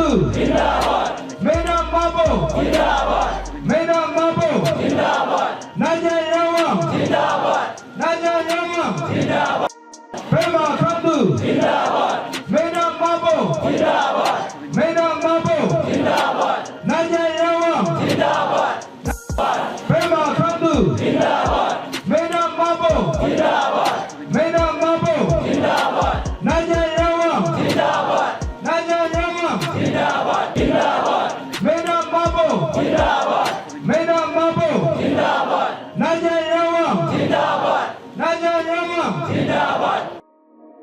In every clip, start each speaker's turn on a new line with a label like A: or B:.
A: Khandu Zindabad, Mena Mabo Zindabad, Mena Mabo Zindabad, Najah Yawam Zindabad, Najah Yawam Zindabad, Prema Khandu Zindabad, Mena Mabo Zindabad, Mena Mabo Zindabad, Najah Yawam Zindabad, Prema Khandu Zindabad, Mena Mabo Zindabad, Mena Mabo Zindabad, Najah Yawam Zindabad, Najah Yawam Zindabad, Zindabad, Mena Mabo Zindabad, Mena Mabo Zindabad, Najah Yawam Zindabad, Najah Yawam Zindabad,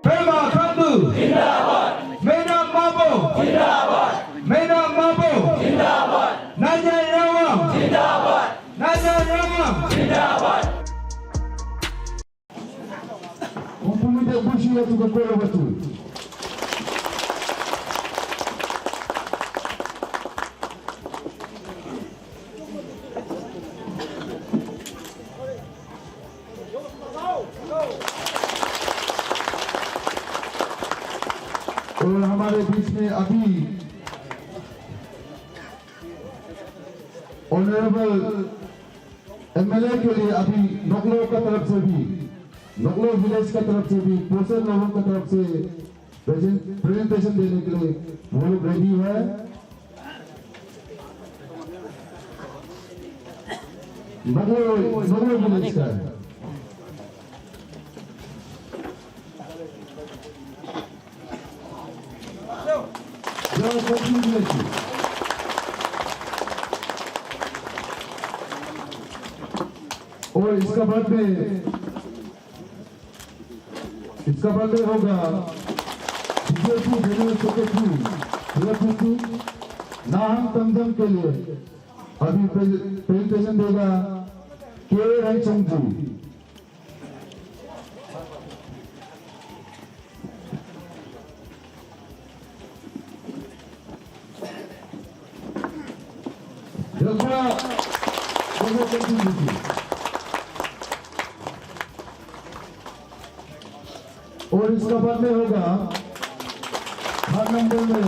A: Prema Khandu Zindabad, Mena Mabo Zindabad, Mena Mabo Zindabad, Najah Yawam Zindabad, Najah Yawam Zindabad.
B: Kumpulida bushi yetu kwa kweli watu. और हमारे बीच में अभी honourable MLA के लिए अभी नगलो का तरफ से भी नगलो विलेज का तरफ से भी पोषण लोगों का तरफ से प्रेजेंटेशन देने के लिए वो लोग रेडी है। नगलो विलेज का है। और इसका बाद में होगा बीजेपी जनरल सेक्रेटरी नाहम तमजम के लिए अभी प्रेजेंटेशन देगा के रंगचंद जी। और इसका बाद में होगा हर नंबर में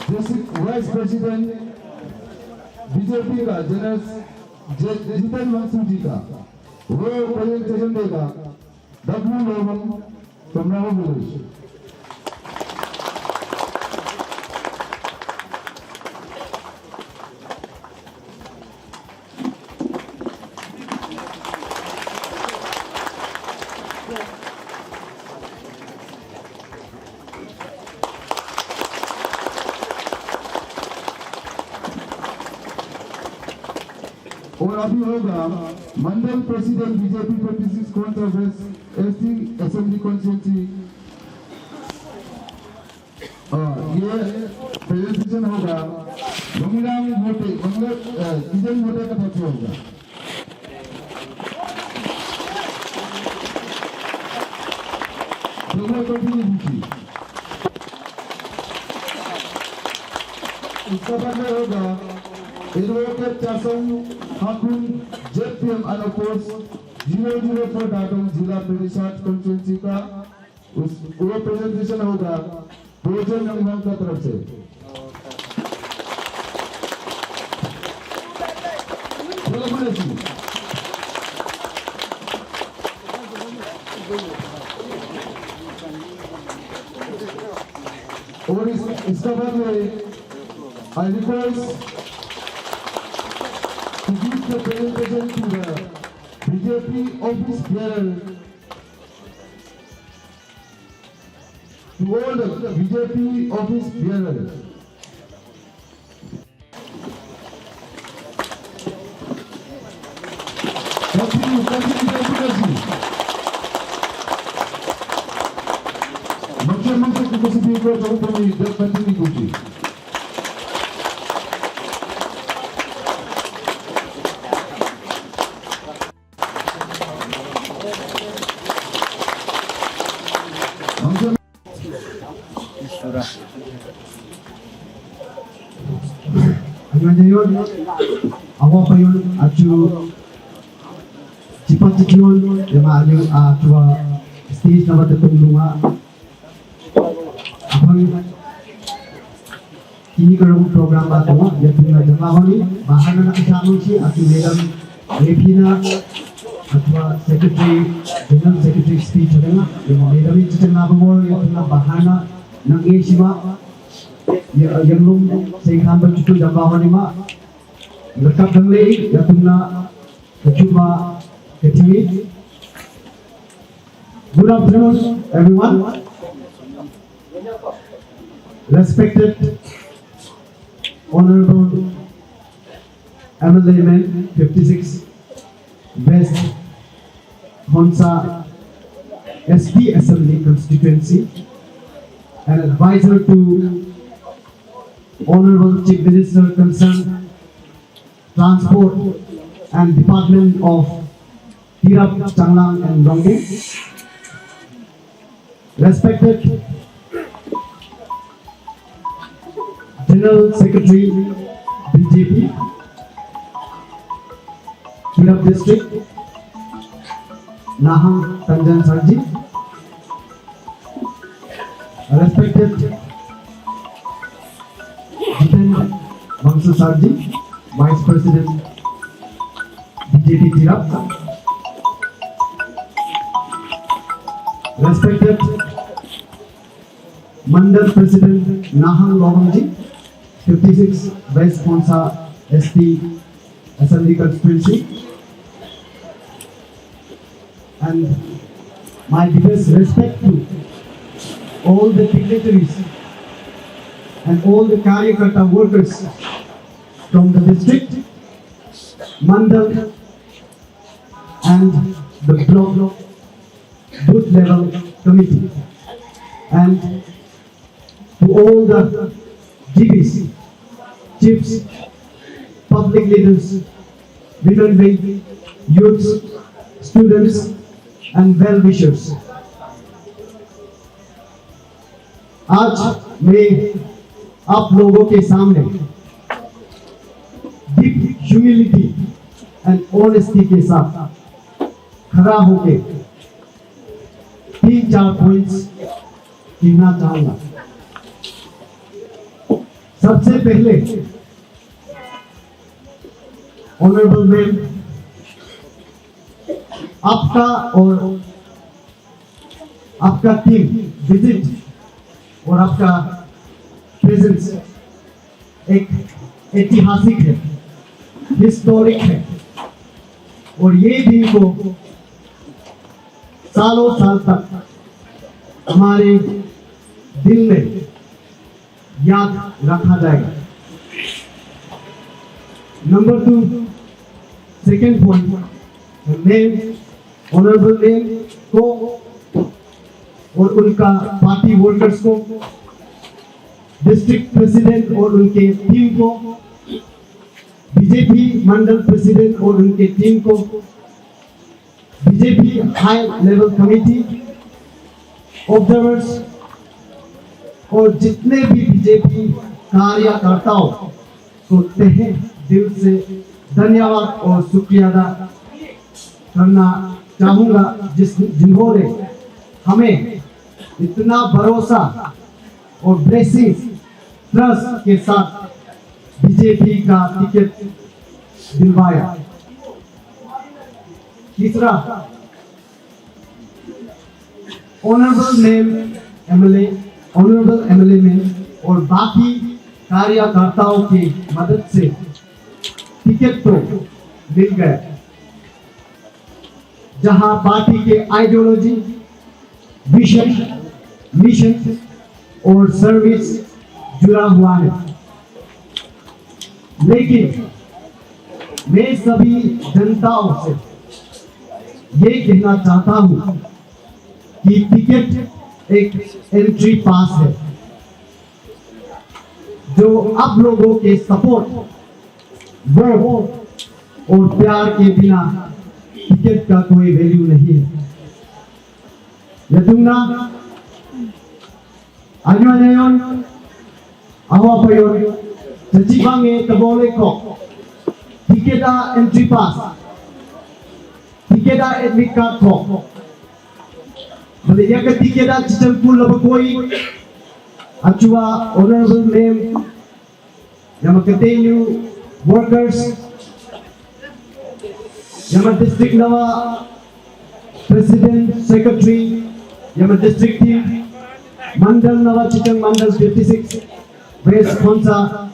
B: डिस्ट्रिक्ट वाइस प्रेसिडेंट बीजेपी का जितन मंसू जी का वो प्रेजेंटेशन देगा W11 from Nahum village। और अभी होगा mandal president BJP 26 conference ST assembly constituency. ये प्रेजेंटेशन होगा मंगलाम मोटे किजन मोटे का तरफ से होगा। इसका बाद में होगा एडवोकेट चासंग हाकुन जेपीएम अनोपोज 004 डाटम जिला परिषद कॉन्स्टिट्यूंसी का वो प्रेजेंटेशन होगा भोजन निगम का तरफ से। और इसका बाद में I request to give the presentation to the BJP office bearer, to all the BJP office bearers. Muncul kita sendiri kau tahu pun ini penting kunci.
C: Ngayon, ako pa yun at yung sipat yun, yung maayo at yung stage na matatulungan. Ako kini kerung program batu ya tuna jemaah ni bahan nak kesamu si aku dalam Repina atau secretary general secretary speech ada yang dalam ini cerita bahwa ya tuna bahana nang esima ya yang lum sehingga bercukup jemaah ni mak berkat denglei ya tuna cuma kecil. Good afternoon, everyone. Respected, Honorable MLA Man 56 West Khonsa SD Assembly Constituency, and advisor to Honorable Chief Minister concerned Transport and Department of Tirap, Changlang and Ronggeng. Respected General Secretary BJP Tirap District Nahang Tanjan Sarji. Respected Jiten Bangsa Sarji, Vice President BJP Tirap. Respected Mandal President Nahang Lawangji, 56 West Khonsa SD Assembly Constituency, and my deepest respect to all the dignitaries and all the Karyakarta workers from the district, Mandal and the block booth level committee, and to all the GPs, chiefs, public leaders, women wing, youths, students and well-wishers. आज मैं आप लोगों के सामने deep humility and honesty के साथ खड़ा होके 3-4 पॉइंट्स कहना चाहूंगा। सबसे पहले ऑनरेबल मैम, आपका और आपका टीम विजिट और आपका प्रेजेंस एक ऐतिहासिक है, हिस्टोरिक है, और ये दिन को सालों साल तक हमारे दिल में याद रखा जाएगा। नंबर 2, सेकेंड पॉइंट, मैं ऑनरेबल मैम को और उनका पार्टी वर्कर्स को, डिस्ट्रिक्ट प्रेसिडेंट और उनके टीम को, बीजेपी मंडल प्रेसिडेंट और उनके टीम को, BJP high level committee, observers और जितने भी बीजेपी कार्यकर्ताओं को तहे दिल से धन्यवाद और शुक्रिया अदा करना चाहूंगा, जिन्होंने हमें इतना भरोसा और ब्लेसिंग ट्रस्ट के साथ बीजेपी का टिकट दिलवाया। तीसरा, ऑनरेबल एमएलए में और बाकी कार्यकर्ताओं की मदद से टिकट तो मिल गया, जहां पार्टी के आइडियोलॉजी, विजन, मिशन और सर्विस जुड़ा हुआ है। लेकिन मैं सभी जनताओं से ये कहना चाहता हूं कि टिकट एक एंट्री पास है, जो आप लोगों के सपोर्ट, वोट और प्यार के बिना टिकट का कोई वैल्यू नहीं है। Yatungna anyuanayon awa payon sajibange tabole ko tiketa entry pass, tiketa admit card ko bale yaga tiketa chital pul labakoi achua honorable name Yama continue workers, Yama district nawa president, secretary, Yama district team, Mandal nawa Chittang Mandal 56, West Khonsa,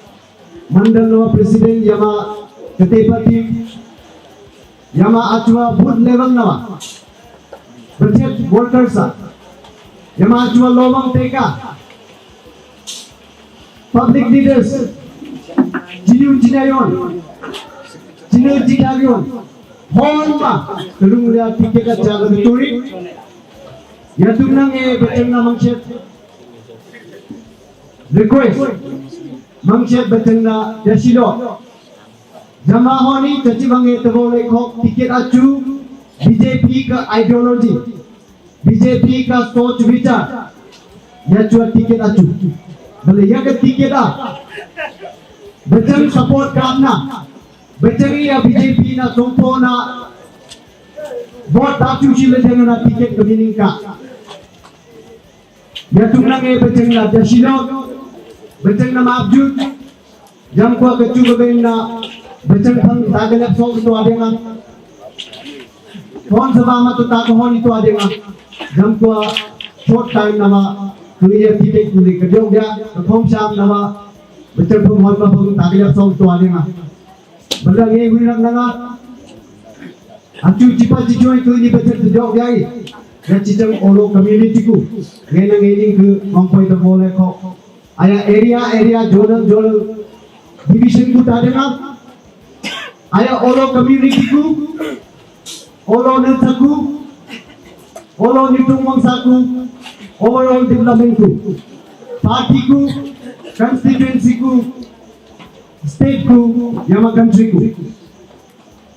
C: Mandal nawa president Yama Katepa team, Yama Achwa booth level nawa, budget workers Yama Achwa Lomang Teka, public leaders, Jinu Jinayon, Jinu Jinayon, Honma, Kalunga Tiketa Jagaturi, Yatunang Betana Mangshet, request Mangshet Betana Yashilo, Jamahoni, Tachibange Tabole Kok, Ticket Achu, BJP का ideology, BJP का सोच विचार, यह ticket achu, भले यह का ticket Bachchan support करना, बच्चन या BJP ना तुमको ना बहुत दाचू शीले जगह ना ticket कमीनिंग का, यह तुम लगे बच्चन ना जशीलो, बच्चन ना मापजूत, जमको कच्चू बगैन ना बच्चन फंग तागलप सोच तो आदेगा कौन सभा में तो ताकहोनी तो आदेगा जमको शॉर्ट टाइम नवा क्लियर टिकट को लेकर जो गया तो फॉर्म शाम नवा बच्चन फॉर्म हॉल में फॉर्म ताकलप सोच तो आदेगा बल्ला ये हुई रंगना अचू चिपा चिचो एक क्लियर बच्चन तो जो गया ये चिचम ओलो कम्युनिटी को ये नंग ये लिंक कंपोई तो बोले को आया एरिया जोड़ल डिवीजन को तादेगा आया ओलो कम्युनिटी को Olo Nilsaku, Olo Nitung Mangsaku, overall development ku, party ku, constituency ku, state ku, Yama country ku.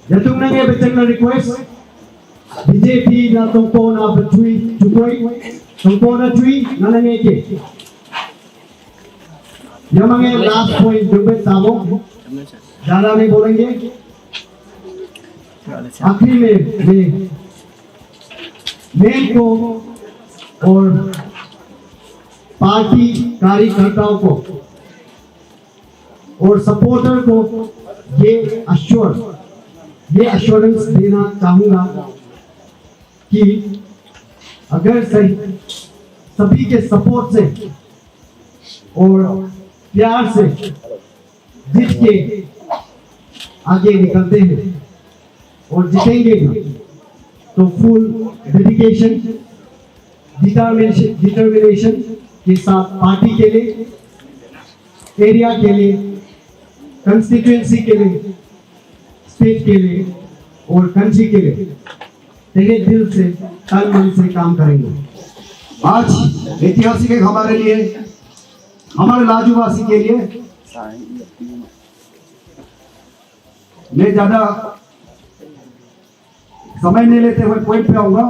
C: Yatung nange bacang na request, BJP na tungpo na batui chukoi, tungpo na chui na nange ke. Yamange last point dubet tamo, ज़्यादा नहीं बोलेंगे आखिरी में main को और party कार्यकर्ताओं को और सपोर्टर को ये अश्योरेंस देना चाहूंगा कि अगर सभी के सपोर्ट से और प्यार से जीत के आगे निकलते हैं और जीतेंगे तो फुल डेडिकेशन डिटर्मिनेशन के साथ पार्टी के लिए, एरिया के लिए, कंस्टिट्यूएंसी के लिए, स्टेट के लिए और कंट्री के लिए तहे दिल से तन मन से काम करेंगे।
D: आज ऐतिहासिक है हमारे लिए, हमारे लाजूवासी के लिए। मैं ज्यादा समय नहीं लेते हुए पॉइंट पे आऊंगा।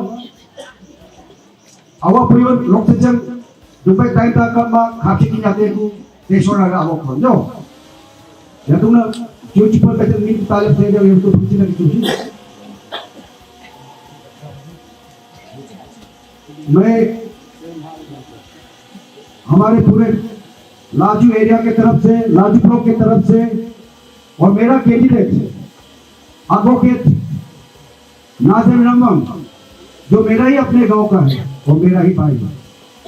D: आवा पुयो लोकचन दुबई टाइम तक का खाती की जाते को देशों लगा आवा खोल जो या तुम ना जो चिपल पे चल मीट ताले से जब ये तो पूछी लगी तुझी मैं हमारे पूरे लाजू एरिया के तरफ से, लाजू ब्लॉक के तरफ से और मेरा कैंडिडेट एडवोकेट नाज़िम रमम जो मेरा ही अपने गांव का है और मेरा ही भाई है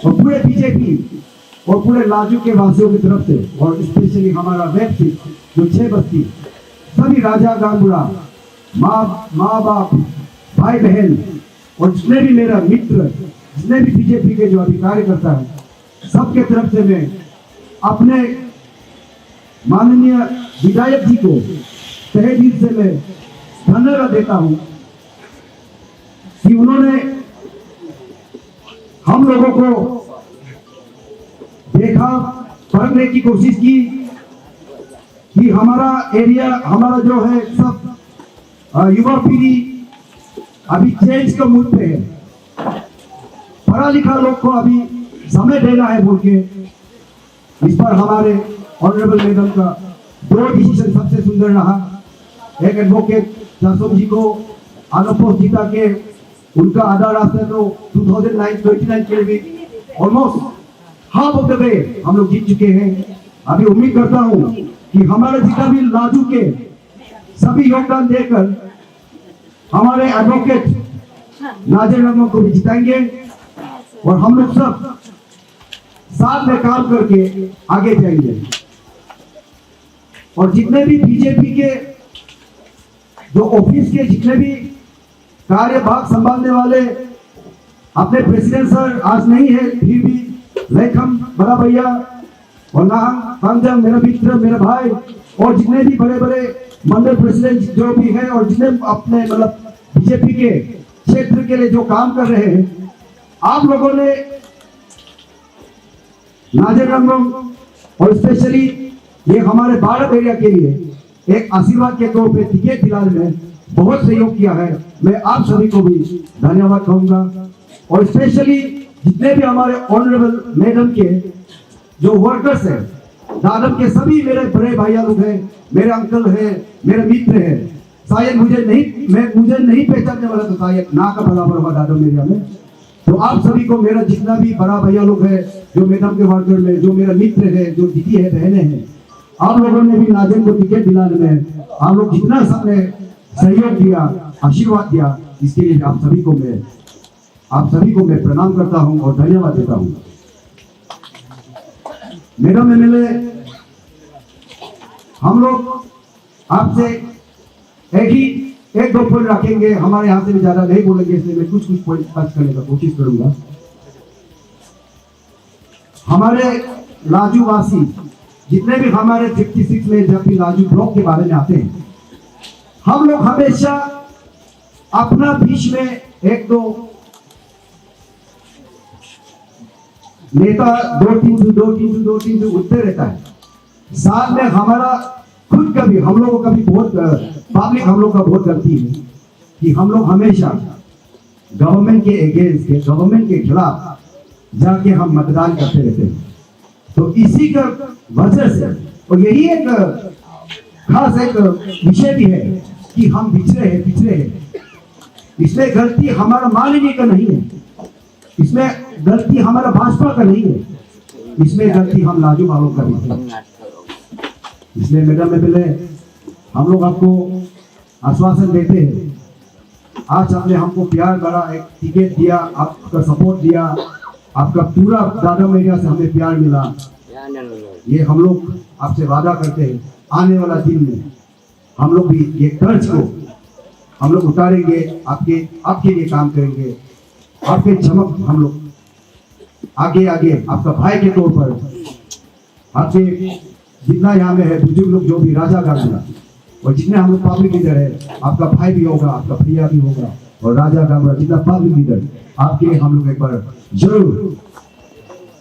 D: और पूरे बीजेपी और पूरे लाजू के वासियों की तरफ से और स्पेशली हमारा वेब सीट जो 6 बस्ती सभी राजा गांगुड़ा माँ बाप भाई बहन और जितने भी मेरा मित्र जितने भी बीजेपी के जो अधिकारी करता है सबके तरफ से मैं अपने माननीय विधायक जी को तहे दिल से मैं धन्यवाद देता हूं कि उन्होंने हम लोगों को देखा, परखने की कोशिश की कि हमारा एरिया, हमारा जो है सब युवा पीढ़ी अभी चेंज का मूड पे है, पढ़ा लिखा लोग को अभी समय देना है बोल के इस पर हमारे ऑनरेबल मैडम का 2 डिसीजन सबसे सुंदर रहा। एक एडवोकेट जासोम जी को आलोपोस्ट जीता के उनका आधा रास्ता तो 2029 के लिए भी almost half of the way हम लोग जीत चुके हैं। अभी उम्मीद करता हूँ कि हमारे जितना भी लाजू के सभी योगदान देकर हमारे एडवोकेट नाजिर रमन को भी जिताएंगे और हम लोग सब साथ में काम करके आगे जाएंगे। और जितने भी बीजेपी के जो ऑफिस के जितने भी कार्यभाग संभालने वाले अपने प्रेसिडेंट सर आज नहीं है, फिर भी लेखम बड़ा भैया और नाम मेरा मित्र मेरा भाई और जितने भी बड़े बड़े मंडल प्रेसिडेंट जो भी है और जितने अपने मतलब बीजेपी के क्षेत्र के लिए जो काम कर रहे हैं, आप लोगों ने नाजिर रमन और स्पेशली ये हमारे भारत एरिया के लिए एक आशीर्वाद के तौर पे टिकट दिलाने में बहुत सहयोग किया है। मैं आप सभी को भी धन्यवाद कहूंगा और स्पेशली जितने भी हमारे ऑनरेबल मैडम के जो वर्कर्स हैं, दादम के सभी मेरे बड़े भैया लोग हैं, मेरे अंकल हैं, मेरे मित्र हैं। शायद मुझे नहीं पहचानने वाला तो शायद ना का बराबर होगा दादम एरिया में। तो आप सभी को मेरा जितना भी बड़ा भैया लोग है, जो मैडम के वर्कर में जो मेरा मित्र है, जो दीदी है, बहने हैं, आप लोगों ने भी नाजिर को टिकट दिलाने में आप लोग जितना सबने सहयोग दिया, आशीर्वाद दिया, इसके लिए आप सभी को मैं प्रणाम करता हूं और धन्यवाद देता हूं। मैडम एमएलए, हम लोग आपसे एक दो पॉइंट रखेंगे, हमारे यहाँ से भी ज्यादा नहीं बोलेंगे, इसलिए मैं कुछ पॉइंट टच करने का कोशिश करूंगा। हमारे लाजू वासी जितने भी हमारे 56 में जब भी लाजू ब्लॉक के बारे में आते हैं, हम लोग हमेशा अपना बीच में एक दो नेता दो तीन सौ उठते रहता है। साथ में हमारा खुद का भी हम लोगों का भी बहुत पब्लिक हम लोग का बहुत गलती है कि हम लोग हमेशा गवर्नमेंट के अगेंस्ट के गवर्नमेंट के खिलाफ जाके हम मतदान करते रहते हैं। तो इसी का वजह से और यही एक खास एक विषय भी है कि हम पिछड़े हैं। इसमें गलती हमारा माननीय का नहीं है, इसमें गलती हमारा भाजपा का नहीं है, इसमें गलती हम लाजू वालों का भी है। इसलिए मैडम एमएलए, हम लोग आपको आश्वासन देते हैं, आज आपने हमको प्यार भरा एक टिकट दिया, आपका सपोर्ट दिया, आपका पूरा दादम एरिया से हमें प्यार मिला। ये हम लोग आपसे वादा करते हैं, आने वाला दिन में हम लोग भी ये कर्ज को हम लोग उतारेंगे, आपके लिए काम करेंगे, आपके चमक हम लोग आगे आपका भाई के तौर पर आपसे जितना यहाँ में है बुजुर्ग लोग जो भी राजा गामरा और जितने हम लोग पब्लिक लीडर है, आपका भाई भी होगा, आपका भैया भी होगा और राजा गामरा जितना पब्लिक लीडर आपके लिए हम लोग एक बार जरूर,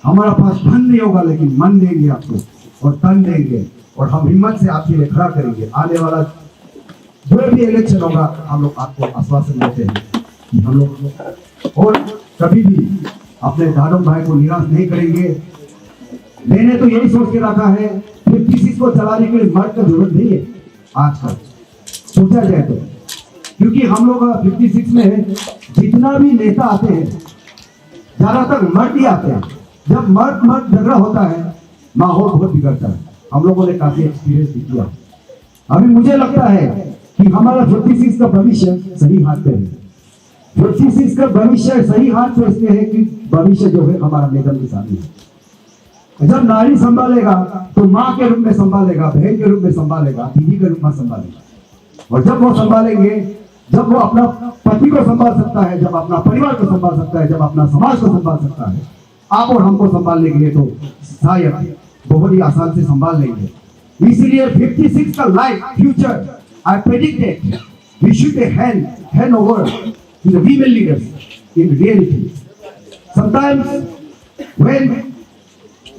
D: हमारा पास धन नहीं होगा लेकिन मन देंगे आपको और तन देंगे और हम हिम्मत से आपके लिए खड़ा करेंगे। आने वाला जो भी इलेक्शन होगा हम लोग आपको आश्वासन देते हैं कि हम लोग और कभी भी अपने दादम भाई को निराश नहीं करेंगे। मैंने तो यही सोच के रखा है, 56 को चलाने के लिए मर्द का जरूरत नहीं है आजकल सोचा जाए तो, क्योंकि हम लोग 56 में जितना भी नेता आते हैं ज्यादातर मर्द ही आते हैं। जब मर्द झगड़ा होता है माहौल बहुत बिगड़ता है। हम लोगों ने काफी एक्सपीरियंस भी किया। अभी मुझे लगता है कि हमारा 56 का भविष्य सही हाथ पे है। 56 का भविष्य सही हाथ पे इसलिए है कि भविष्य जो है हमारा मैडम के सामने है। जब नारी संभालेगा तो माँ के रूप में संभालेगा, बहन के रूप में संभालेगा, दीदी के रूप में संभालेगा। और जब वो संभालेंगे, जब वो अपना पति को संभाल सकता है, जब अपना परिवार को संभाल सकता है, जब अपना समाज को संभाल सकता है, आप और हमको संभालने के लिए तो शायद बहुत ही आसान से संभाल लेंगे। इसीलिए 56 का life future I predicted we should hand over to the women leaders in reality. Sometimes when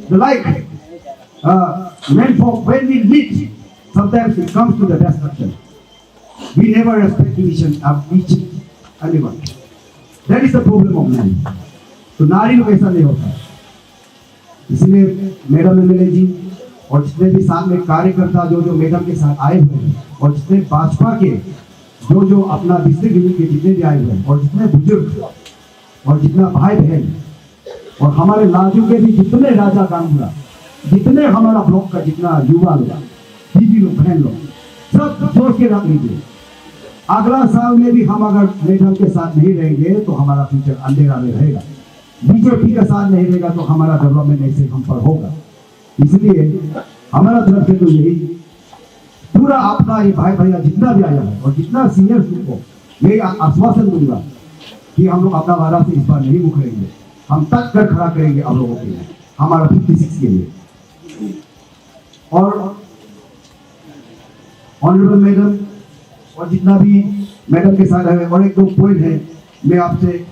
D: the when we lead, sometimes it comes to the destruction. We never respect each anyone. That is the problem of man. तो नारी लोग ऐसा नहीं होता। इसलिए madam MLA जी और जितने भी साथ में कार्यकर्ता जो मैडम के साथ आए हुए हैं और जितने भाजपा के जो अपना डिस्ट्रिक्ट यूनिट के जितने भी आए हुए हैं और जितने बुजुर्ग और जितना भाई बहन और हमारे लाजू के भी जितने राजा गांगुला, जितने हमारा ब्लॉक का जितना युवा लोग दीदी लोग, बहन लोग, सब सोच के रख लीजिए, अगला साल में भी हम अगर मैडम के साथ नहीं रहेंगे तो हमारा फ्यूचर अंधेरा में रहेगा। बीजेपी का साथ नहीं रहेगा तो हमारा डेवलपमेंट ऐसे हम पर होगा। इसलिए हमारा तरफ से तो यही पूरा अपना ये भाई भैया जितना भी आया है और जितना सीनियर को यही आश्वासन दूंगा कि हम लोग अपना वादा से इस बार नहीं मुकरेंगे, हम तक कर खड़ा करेंगे आप लोगों के लिए, हमारा 56 के लिए। और ऑनरेबल मैडम और जितना भी मैडम के साथ है, और एक दो पॉइंट है मैं आपसे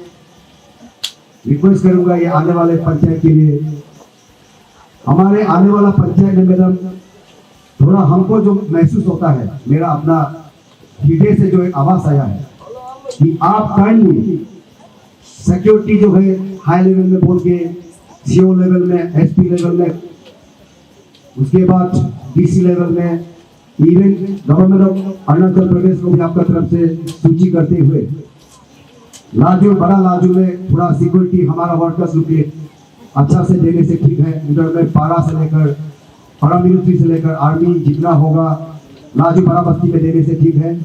D: रिक्वेस्ट करूंगा ये आने वाले पंचायत के लिए। हमारे आने वाला पंचायत में मैडम थोड़ा हमको जो महसूस होता है, मेरा अपना हृदय से जो एक आवाज आया है कि आप काइंडली सिक्योरिटी जो है हाई लेवल में बोल के, सीओ लेवल में, एसपी लेवल में, उसके बाद डीसी लेवल में, even government of Arunachal Pradesh को भी आपका तरफ से सूची करते हुए लाजू, बड़ा लाजू में थोड़ा सिक्योरिटी हमारा वर्कर्स लोग के अच्छा से देने से ठीक है। इधर में पारा से लेकर पैरामिलिट्री से लेकर आर्मी जितना होगा लाजू बड़ा बस्ती में देने से ठीक है।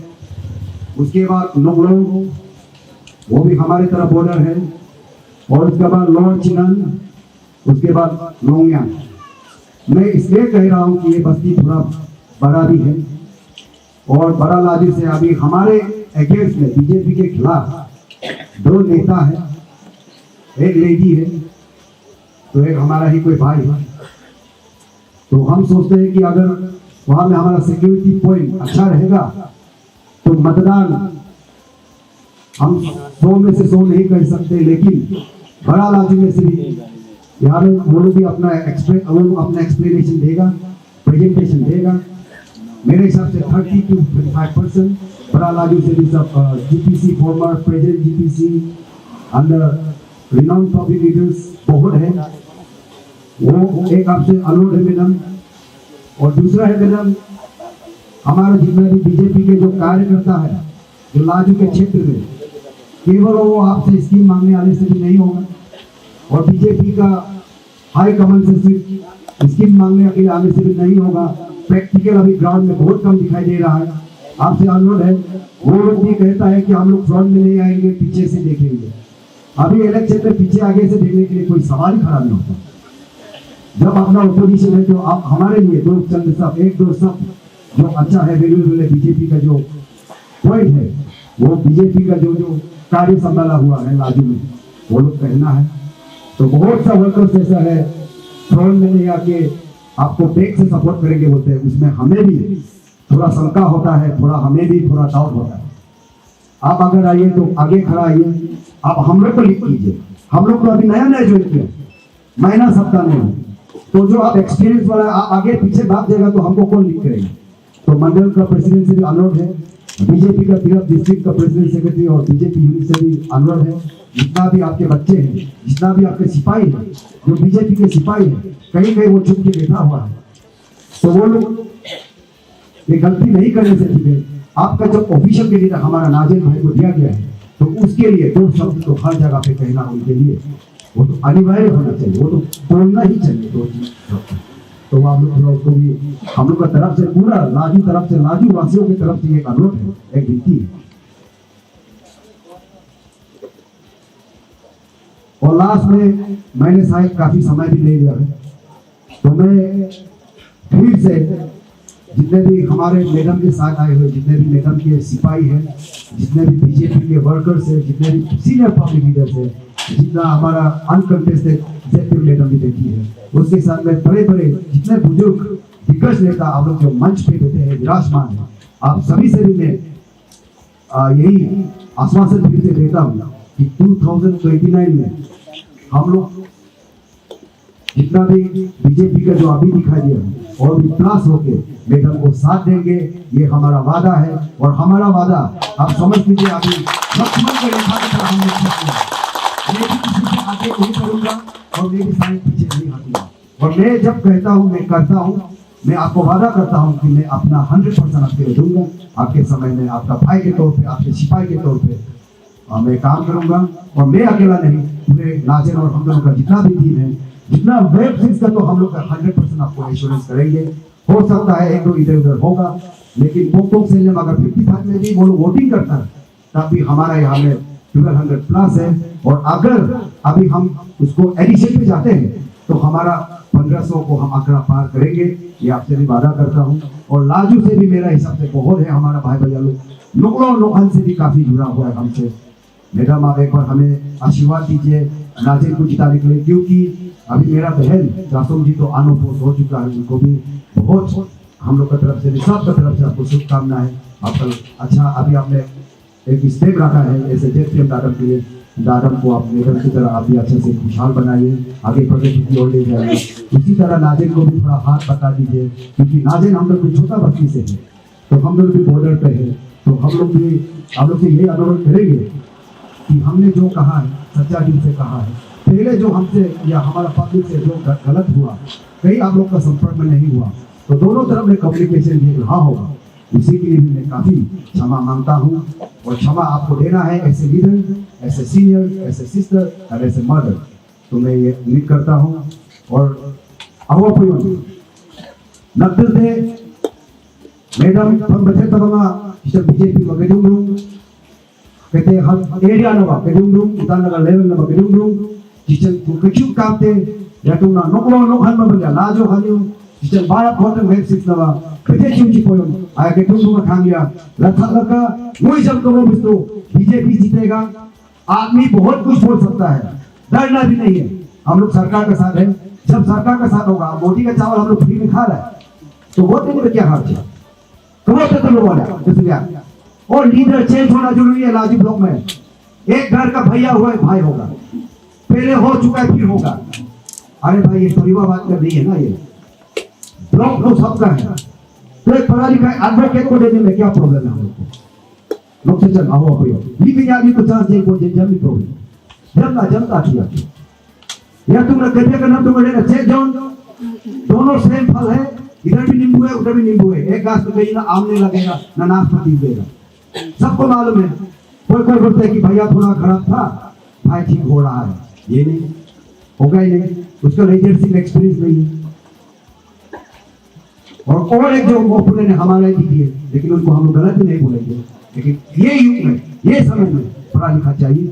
D: उसके बाद नोंगलों वो भी हमारे तरफ बॉर्डर है, और उसके बाद लोअर चिनन, उसके बाद लोंगयांग। मैं इसलिए कह रहा हूँ कि ये बस्ती थोड़ा बड़ा भी है, और बड़ा लाजू से अभी हमारे अगेंस्ट में बीजेपी के खिलाफ दो नेता है, एक लेडी है तो एक हमारा ही कोई भाई है। तो हम सोचते हैं कि अगर वहां में हमारा सिक्योरिटी पॉइंट अच्छा रहेगा तो मतदान हम 100 में से 100 नहीं कर सकते, लेकिन बड़ा लाजू में से भी यहाँ में वो लोग भी अपना एक्सप्लेनेशन देगा, प्रेजेंटेशन देगा। मेरे हिसाब से 30 to 35% बड़ा लाजू से भी सब GPC farmer, present GPC, under renowned public leaders बहुत है। वो एक आपसे अनुरोध है मैडम। और दूसरा है मैडम, हमारा जितना भी बीजेपी के जो कार्यकर्ता है जो लाजू के क्षेत्र में, केवल वो आपसे स्कीम मांगने आने से भी नहीं होगा, और बीजेपी का हाई कमांड से सिर्फ स्कीम मांगने के आने से भी नहीं होगा। प्रैक्टिकल अभी ग्राउंड में बहुत कम दिखाई दे रहा है। आपसे अनुरोध है, वो लोग भी कहता है कि हम लोग फ्रंट में नहीं आएंगे, पीछे से देखेंगे। अभी इलेक्शन में पीछे आगे से देखने के लिए कोई सवाल ही खड़ा नहीं होता। जब अपना ओपोजिशन है जो आप हमारे लिए दो चंद सब, एक दो सब जो अच्छा है, वैल्यूएबल है, बीजेपी का जो पॉइंट है, वो बीजेपी का जो कार्य संभाला हुआ है लाजू में, वो लोग कहना है। तो बहुत सा वर्कर्स ऐसा है फ्रंट में नहीं आके आपको बैक से सपोर्ट करेंगे बोलते हैं, उसमें हमें भी थोड़ा शंका होता है, थोड़ा हमें भी थोड़ा डाउट होता है। आप अगर आइए तो आगे खड़ा आइए, आप हम लोग को लिख कीजिए। हम लोग को अभी नया नया ज्वाइन किया, महीना सप्ताह नहीं हो, तो जो आप एक्सपीरियंस वाला आगे पीछे भाग जाएगा तो हमको कौन लिख करेंगे। तो मंडल का प्रेसिडेंट से भी अनुरोध है, बीजेपी का तिरप डिस्ट्रिक्ट का प्रेसिडेंट सेक्रेटरी और बीजेपी यूनिट से भी अनुरोध है, जितना भी आपके बच्चे हैं, जितना भी आपके सिपाही हैं, जो बीजेपी के सिपाही हैं, कहीं कहीं वो छुप के बैठा हुआ है, तो वो लोग ये गलती नहीं करने से ठीक है। आपका जो ऑफिशियल कैंडिडेट हमारा नाजिर भाई को दिया गया है, तो उसके लिए दो शब्द तो हर जगह पे कहना उनके लिए वो तो अनिवार्य होना चाहिए, वो तो बोलना ही चाहिए दो चीज। तो आप लोग उसको भी हम लोग का तरफ से, पूरा लाजू तरफ से, लाजू वासियों की तरफ से एक अनुरोध है, एक विनती है। और लास्ट में मैंने शायद काफी समय भी ले लिया है, तो मैं फिर से जितने भी हमारे मैडम के साथ आए हुए, जितने भी मैडम के सिपाही हैं, जितने भी बीजेपी के वर्कर्स हैं, जितने भी सीनियर पब्लिक लीडर्स हैं, जितना हमारा अनकंटेस्टेड जेपी मैडम भी बैठी है, उसके साथ में बड़े बड़े जितने बुजुर्ग दिग्गज नेता आप लोग जो मंच पे बैठे हैं, विराजमान है, आप सभी से भी मैं यही आश्वासन फिर से देता हूँ कि 2029 में हम लोग जितना भी बीजेपी का जो अभी दिखाई दिया और भी प्लस होके मैडम को साथ देंगे, ये हमारा वादा है। और हमारा वादा आप समझ लीजिए, अभी लक्ष्मण के रेखा की तरह हमने मैं भी किसी से आगे नहीं करूंगा और मैं भी साइड पीछे नहीं हटूंगा। और मैं जब कहता हूँ, मैं करता हूँ, मैं आपको वादा करता हूँ कि मैं अपना 100% आपके लिए दूंगा। आपके समय में आपका भाई के तौर पे, आपके सिपाही के तौर पे मैं काम करूंगा। और मैं अकेला नहीं, पूरे नाजिर और हम लोगों का जितना भी टीम है, जितना वेब सिक्स का, तो हम लोग का 100% आपको एश्योरेंस करेंगे। हो सकता है एक दो इधर उधर होगा, लेकिन पोंगपोंग सेलियम अगर 55 में भी वो लोग वोटिंग करता है तब भी हमारा यहाँ में 1200 प्लस है। और अगर अभी हम उसको एडिशन पे जाते हैं तो हमारा 1500 को हम आंकड़ा पार करेंगे, ये आपसे भी वादा करता हूँ। और लाजू से भी मेरा हिसाब से बहुत है, हमारा भाई भैया लोग नुकड़ो लोहन से भी काफी जुड़ा हुआ है हमसे। मैडम आप एक बार हमें आशीर्वाद दीजिए नाजिर को जिताने के लिए, क्योंकि अभी मेरा बहन जासोम जी तो अनोपोज हो चुका है, उनको भी बहुत हम लोग की तरफ से भी सबका तरफ से आपको शुभकामनाएं। आपका अच्छा अभी आपने एक स्टेप रखा है ऐसे जेपीएम दादम के लिए, दादम को आप मेडम की तरह आप भी अच्छे से खुशहाल बनाइए, आगे प्रगति की ओर ले जाइए। उसी तरह नाजिर को भी थोड़ा हाथ बता दीजिए, क्योंकि नाजिर हम लोग भी छोटा बस्ती से है तो हम लोग भी बॉर्डर पे है, तो हम लोग भी आप लोग से यही अनुरोध करेंगे कि हमने जो कहा है सच्चा दिल से कहा है। पहले जो हमसे या हमारा पब्लिक से जो गलत हुआ, कहीं आप लोग का संपर्क में नहीं हुआ, तो दोनों तरफ में कम्युनिकेशन भी रहा होगा, उसी के लिए भी मैं काफी क्षमा मांगता हूँ। और क्षमा आपको देना है as a leader, as a senior, as a sister और एज ए मदर, तो मैं ये उम्मीद करता हूँ। और नक्दे मैडम हम बचे तब बीजेपी वगैरह कहते हम एरिया नवा केडुंगरुंग इतानगर लेवल नवा केडुंगरुंग जिचन कुकिचु काते या तुमना नोकलो नोखन में बंदा लाजो खालियो जिचन बाया फोटो वेब 6 नवा कते चिंची पोयम आया केडुंगरुंग खांगिया लथा लका मोई जब करो बिस्तो बीजेपी जीतेगा। आदमी बहुत कुछ बोल सकता है, डरना भी नहीं है, हम लोग सरकार के साथ हैं। जब सरकार का साथ होगा, मोदी का चावल हम लोग फ्री में खा रहे हैं, तो वोट देने में क्या खर्च है, करो तो लोग बोला इसलिए। और लीडर चेंज होना जरूरी है लाजू ब्लॉक में। एक घर का भैया हुआ है भाई होगा, पहले हो चुका है फिर होगा। अरे भाई ये परिवार बात कर रही है ना, ये ब्लॉक तो सबका है, तो एक पढ़ा लिखा एडवोकेट को देने में क्या प्रॉब्लम है हम लोग को? लोग से चल आओ आप भी आदमी तो चांस दे को जल्दी प्रॉब्लम जनता थी या तुमने कहते का नाम तुम्हारे चेक जाओ, दोनों सेम फल है, इधर भी नींबू है उधर भी नींबू है, एक घास पे ना आमने लगेगा ना नाशपाती उगेगा, सबको मालूम है। कोई कोई बोलते है कि भैया थोड़ा खराब था, भाई ठीक हो रहा है, ये नहीं होगा ही नहीं, उसका लीडरशिप एक्सपीरियंस नहीं है। और एक जो ओपोनेंट है हमारा ही दिए, लेकिन उनको हम लोग गलत भी नहीं बोलेंगे, लेकिन ये युग में ये समय में पढ़ा लिखा चाहिए,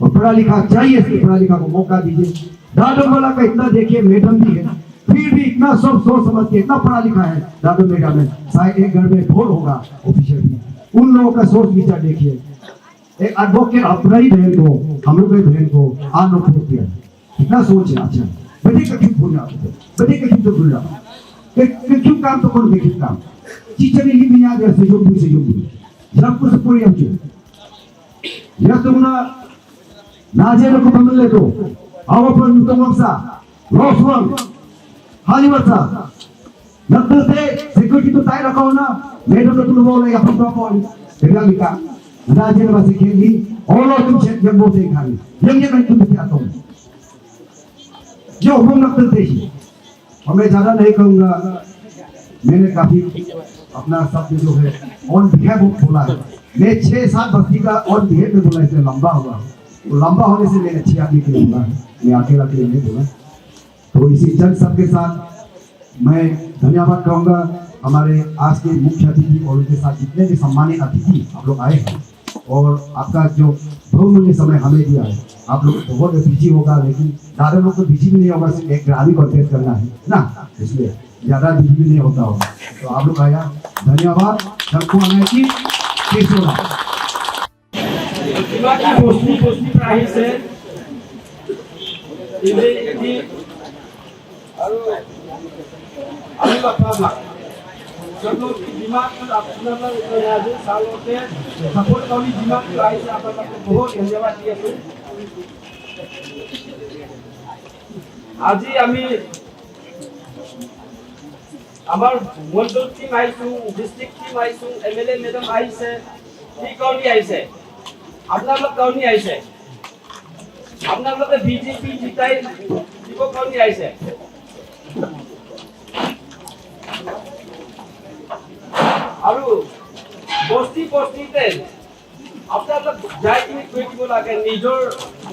D: और पढ़ा लिखा चाहिए, पढ़ा लिखा को मौका दीजिए। दादो वाला का इतना देखिए मैडम भी है, फिर भी इतना सब सोच समझ के इतना पढ़ा लिखा है दादो मैडम में, शायद एक घर में बोर होगा ऑफिसर भी, उन लोगों का सोच विचार देखिए। एक एडवोकेट अपनी बहन को, हम लोग की बहन को आनो फोड़ दिया, कितना सोच है। अच्छा बेटे का क्यों भूल रहा, बेटे का क्यों तो भूल रहा, क्यों काम तो कौन देखे काम चीचर ही भी याद है से जो जब कुछ पूरी हम जो या तुम ना नाजे को बंगले को आओ पर तुम सा रोसवन हाली वसा नक्दल से सिक्योरिटी तो ताई रखो ना, मैडम तो तुम बोले या फिर बोल तेरा लिखा नाजे बस खेली और तुम चेक जब वो से खाली ये मैं तुम क्या तो जो हम नक्दल से ही। और मैं ज्यादा नहीं कहूँगा, मैंने काफी अपना शब्द जो है ऑन बिहेव बोला है, मैं 6-7 बस्ती का ऑन बिहेव में बोला, इसलिए लंबा हुआ, तो लंबा होने से मैंने 6 आदमी के लिए बोला है, मैं अकेला के लिए नहीं बोला। तो इसी जन सबके साथ मैं धन्यवाद कहूँगा हमारे आज के मुख्य अतिथि और उनके साथ जितने भी सम्मानित अतिथि आप लोग आए हैं, और आपका जो बहुमूल्य समय हमें दिया है। आप लोग बहुत बिजी होगा, लेकिन ज़्यादा लोग तो बिजी भी नहीं होगा, सिर्फ एक रैली कॉन्टेस्ट करना है ना, इसलिए ज़्यादा बिजी भी नहीं होता होगा। तो आप लोग आया, धन्यवाद सबको। हमें की
E: আজি আমি আমার মন্ডল টিম আইছো, ডিস্ট্রিক্ট টিম আইছো, এমএলএ ম্যাডাম আইছে, কি কাউনি আইছে, আপনার লোক কাউনি আইছে, আপনার লোকে বিজেপি জিতাই দিব কাউনি আইছে। আৰু বস্তি বস্তিতে আপনার লোক যাই তুমি কৈ দিব লাগে,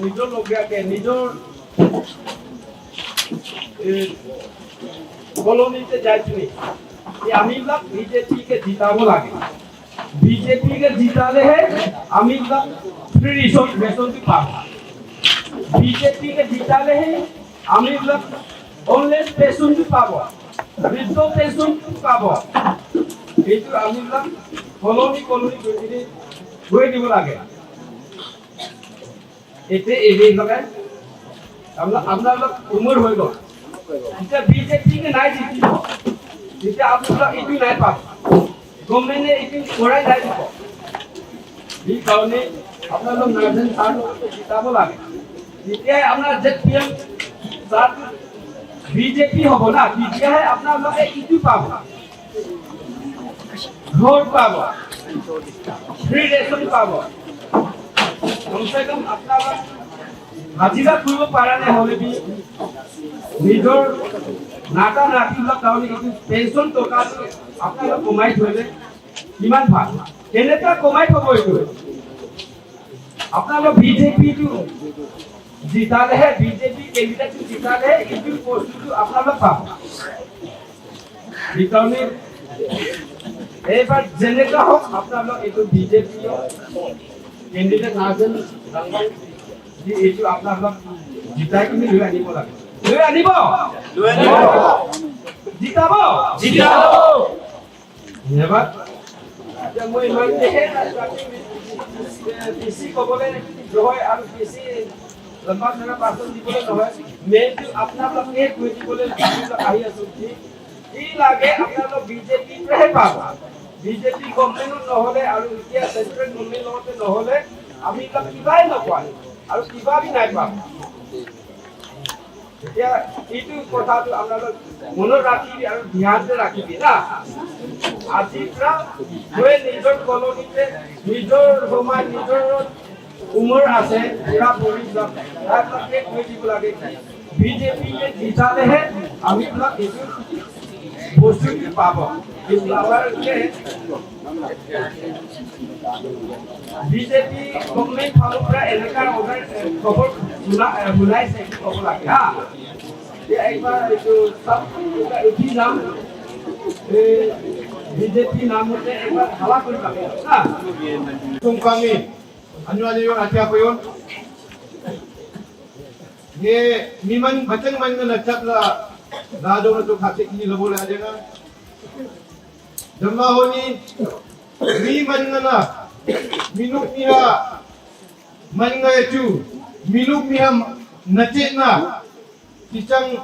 E: নিজৰ লগিয়াকে নিজৰ কলনীতে যাইছিলি আমি বিলাক বিজেপি কে জিতাবো লাগে বিজেপি কে জিতালেহে আমি বিলাক ফ্রি রেশন পাব বিজেপি কে জিতালেহে আমি বিলাক অনলাইন পেনশন পাব বৃদ্ধ পেনশন পাব এইটো আমি বিলাক কলনী গৈ দিব লাগে এতে এই লগাই আপনার উমর হয়ে গেল এটা বিজেপি কে নাই জিতিব এটা আপনারা এইটো নাই পাব গভর্নমেন্টে এইটো কৰাই নাই দিব এই কারণে আপনার নার্সিং কার্ড জিতাব লাগে যেতিয়াই আপনার জেপিএম সার বিজেপি হব না তেতিয়াহে আপনার এইটো পাব ঘর পাব ফ্রি রেশন পাব কমসে কম আপনার হাজিরা কৰিব পাৰা নাই হলে বি নিজৰ নাটা নাতিবিলাক কাৰণে কিন্তু পেনশন টকা আপোনালোকে কমাই থলে কিমান ভাল কেনেকা কমাই থব এইটো আপোনালোক বিজেপিটো জিতালেহে বিজেপি কেন্ডিডেটটো জিতালেহে এইটো বস্তুটো আপোনালোক পাব সেইকাৰণে এইবাৰ যেনেকা হওক আপোনালোক এইটো বিজেপি কেন্ডিডেট নাজেন এইটো আপোনালোক জিতাই কিনি লৈ আনিব লাগে লৈ আনিব জিতাব ধন্যবাদ মই ইমান বেছি ক'বলৈ নহয় আৰু বেছি লম্বা চৰা পাচন দিবলৈ নহয় মেইনটো আপোনালোকে কৈ দিবলৈ আহি আছো কি লাগে আপোনালোক বিজেপিটোহে পাব বিজেপি গভৰ্ণমেণ্ট নহ'লে আৰু এতিয়া চেণ্ট্ৰেল গভৰ্ণমেণ্ট লগতে নহ'লে আমি কিবাই নকয় আৰু কিবা বি নাই পাম এতিয়া এইটো কথাটো আপোনালোক মনত ৰাখিবি আৰু ধ্যানতে ৰাখিবি না আজিৰ পৰা গৈ নিজৰ কলনীতে নিজৰ সমাজ নিজৰ উমৰ আছে পুৰা পৰি যাওক তাৰপৰা কৈ দিব লাগে বিজেপিকে জিতালেহে আমি এইটো বস্তুটো পাব বিজেপি গভর্নমেন্ট ফালৰ পৰা এলেকাৰ খবৰ শুনাইছে ক'ব লাগে হা একবাৰ এইটো সব উঠি যাম বিজেপি নামতে একবাৰ হালা কৰি পাবে হা
A: Kung kami, ano yung ati ako yun? Ye, miman, bacang man na nagchat la lado na ito kasi kinilabula aja nga. Dama ho ni, miman na minuk niya, man nga ito, minuk niya nacit na, isang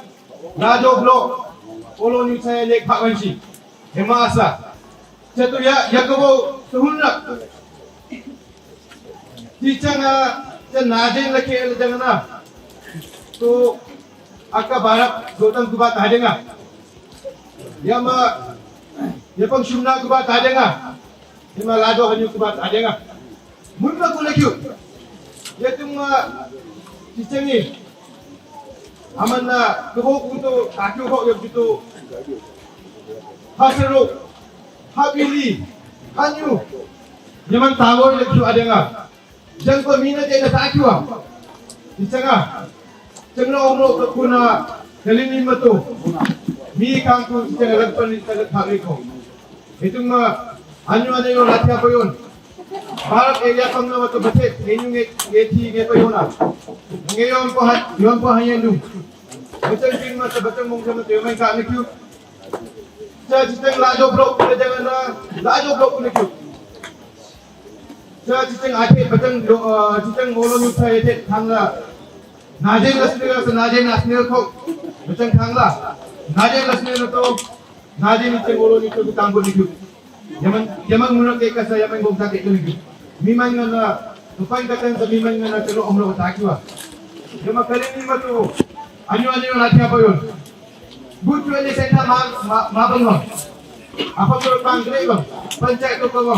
A: lado blok, ulo niyo sa elek hawansi, hemasa. Satu ya, yakabo, suhunak. Isang najen laki jangan na, तो आपका भारत गौतम की बात आ जाएगा या ये पंग शुमना की बात आ जाएगा ये लाजो हन्यू की बात आ जाएगा मुन्ना को लेकिन ये तुम किसने हमना कबो कुतो काक्यो हो ये कुतो हासरो हाबिली हन्यू ये मन तावो लेकिन आ जाएगा जंग को मीना जेना ताक्यो इसका Cengno umro kuna kalini mato mi kangku ceng lagpan tagat hariko itong anyo yung latya po yun parang area pang na mato basit inyong eti ngeto yun na ngayon po hanyan yung batang tingma sa batang mong sa mato yung may kanik yun sa sitang lajo blok na jangan na lajo blok na yun sa sitang ate batang sitang molon yung sa ete hangla नाजे लसने का नाजे नाचने को बचन खांगला नाजे लसने तो नाजे नीचे बोलो नीचे तो काम को लिखो यमन मुना के कैसा यमन गोंसा के लिखो मीमांग ना तुपाई का तंग मीमांग ना चलो हम लोग ताकिवा यमन कले नी मतो अन्यो नाचिया पयोन बुट वाले सेंटा मा बंगो apa तो कांग्रे को पंचायत को को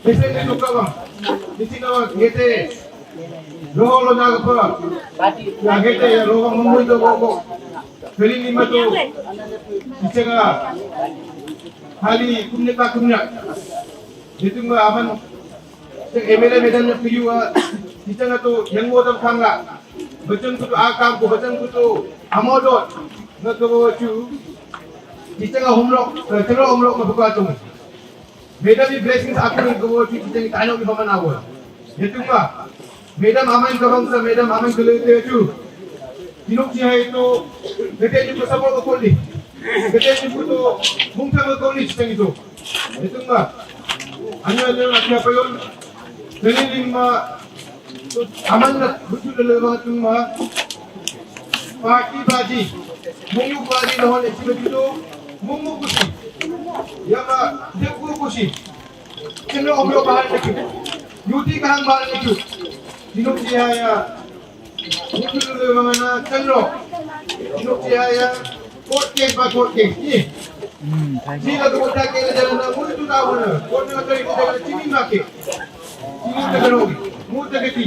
A: एसएन को को किसी को येते Roho na ko. Lagete ya roho mumui to ko. Kali ni mato. Icenga. Hali kumne ka kumna. Ditunga aman. MLA medan na piwa. Icenga to yang modam khanga. Bacang ko to akam ko bacang ko to amodot. Na ko chu. kita umrok membuka tu. Beda ni blessings aku ni kau kita ni tahu ni paman awal. Itu apa? Beda aman korang sa beda aman kelete tu. Tinuk siya itu beda ni ko sabor ko kuli. Beda ni ko to mungka ko kuli sa itu. Itu apa? Ano apa yun? Dali lima aman na betul dalam tu party baji. Mungu baji lahon itu mungu kusi. Ya ba dekku kusi. Kino omlo bahar dekku. Yuti kahang bahar dekku. Tinuk siya ya. Betul dalam mana chalo. Tinuk siya ya. Court case ba court case ni. Sila tu kita kena jalan na mulu tu tahu na. Court na kali kita jalan cimi make. Cimi tak kerogi. Mulu tak keti.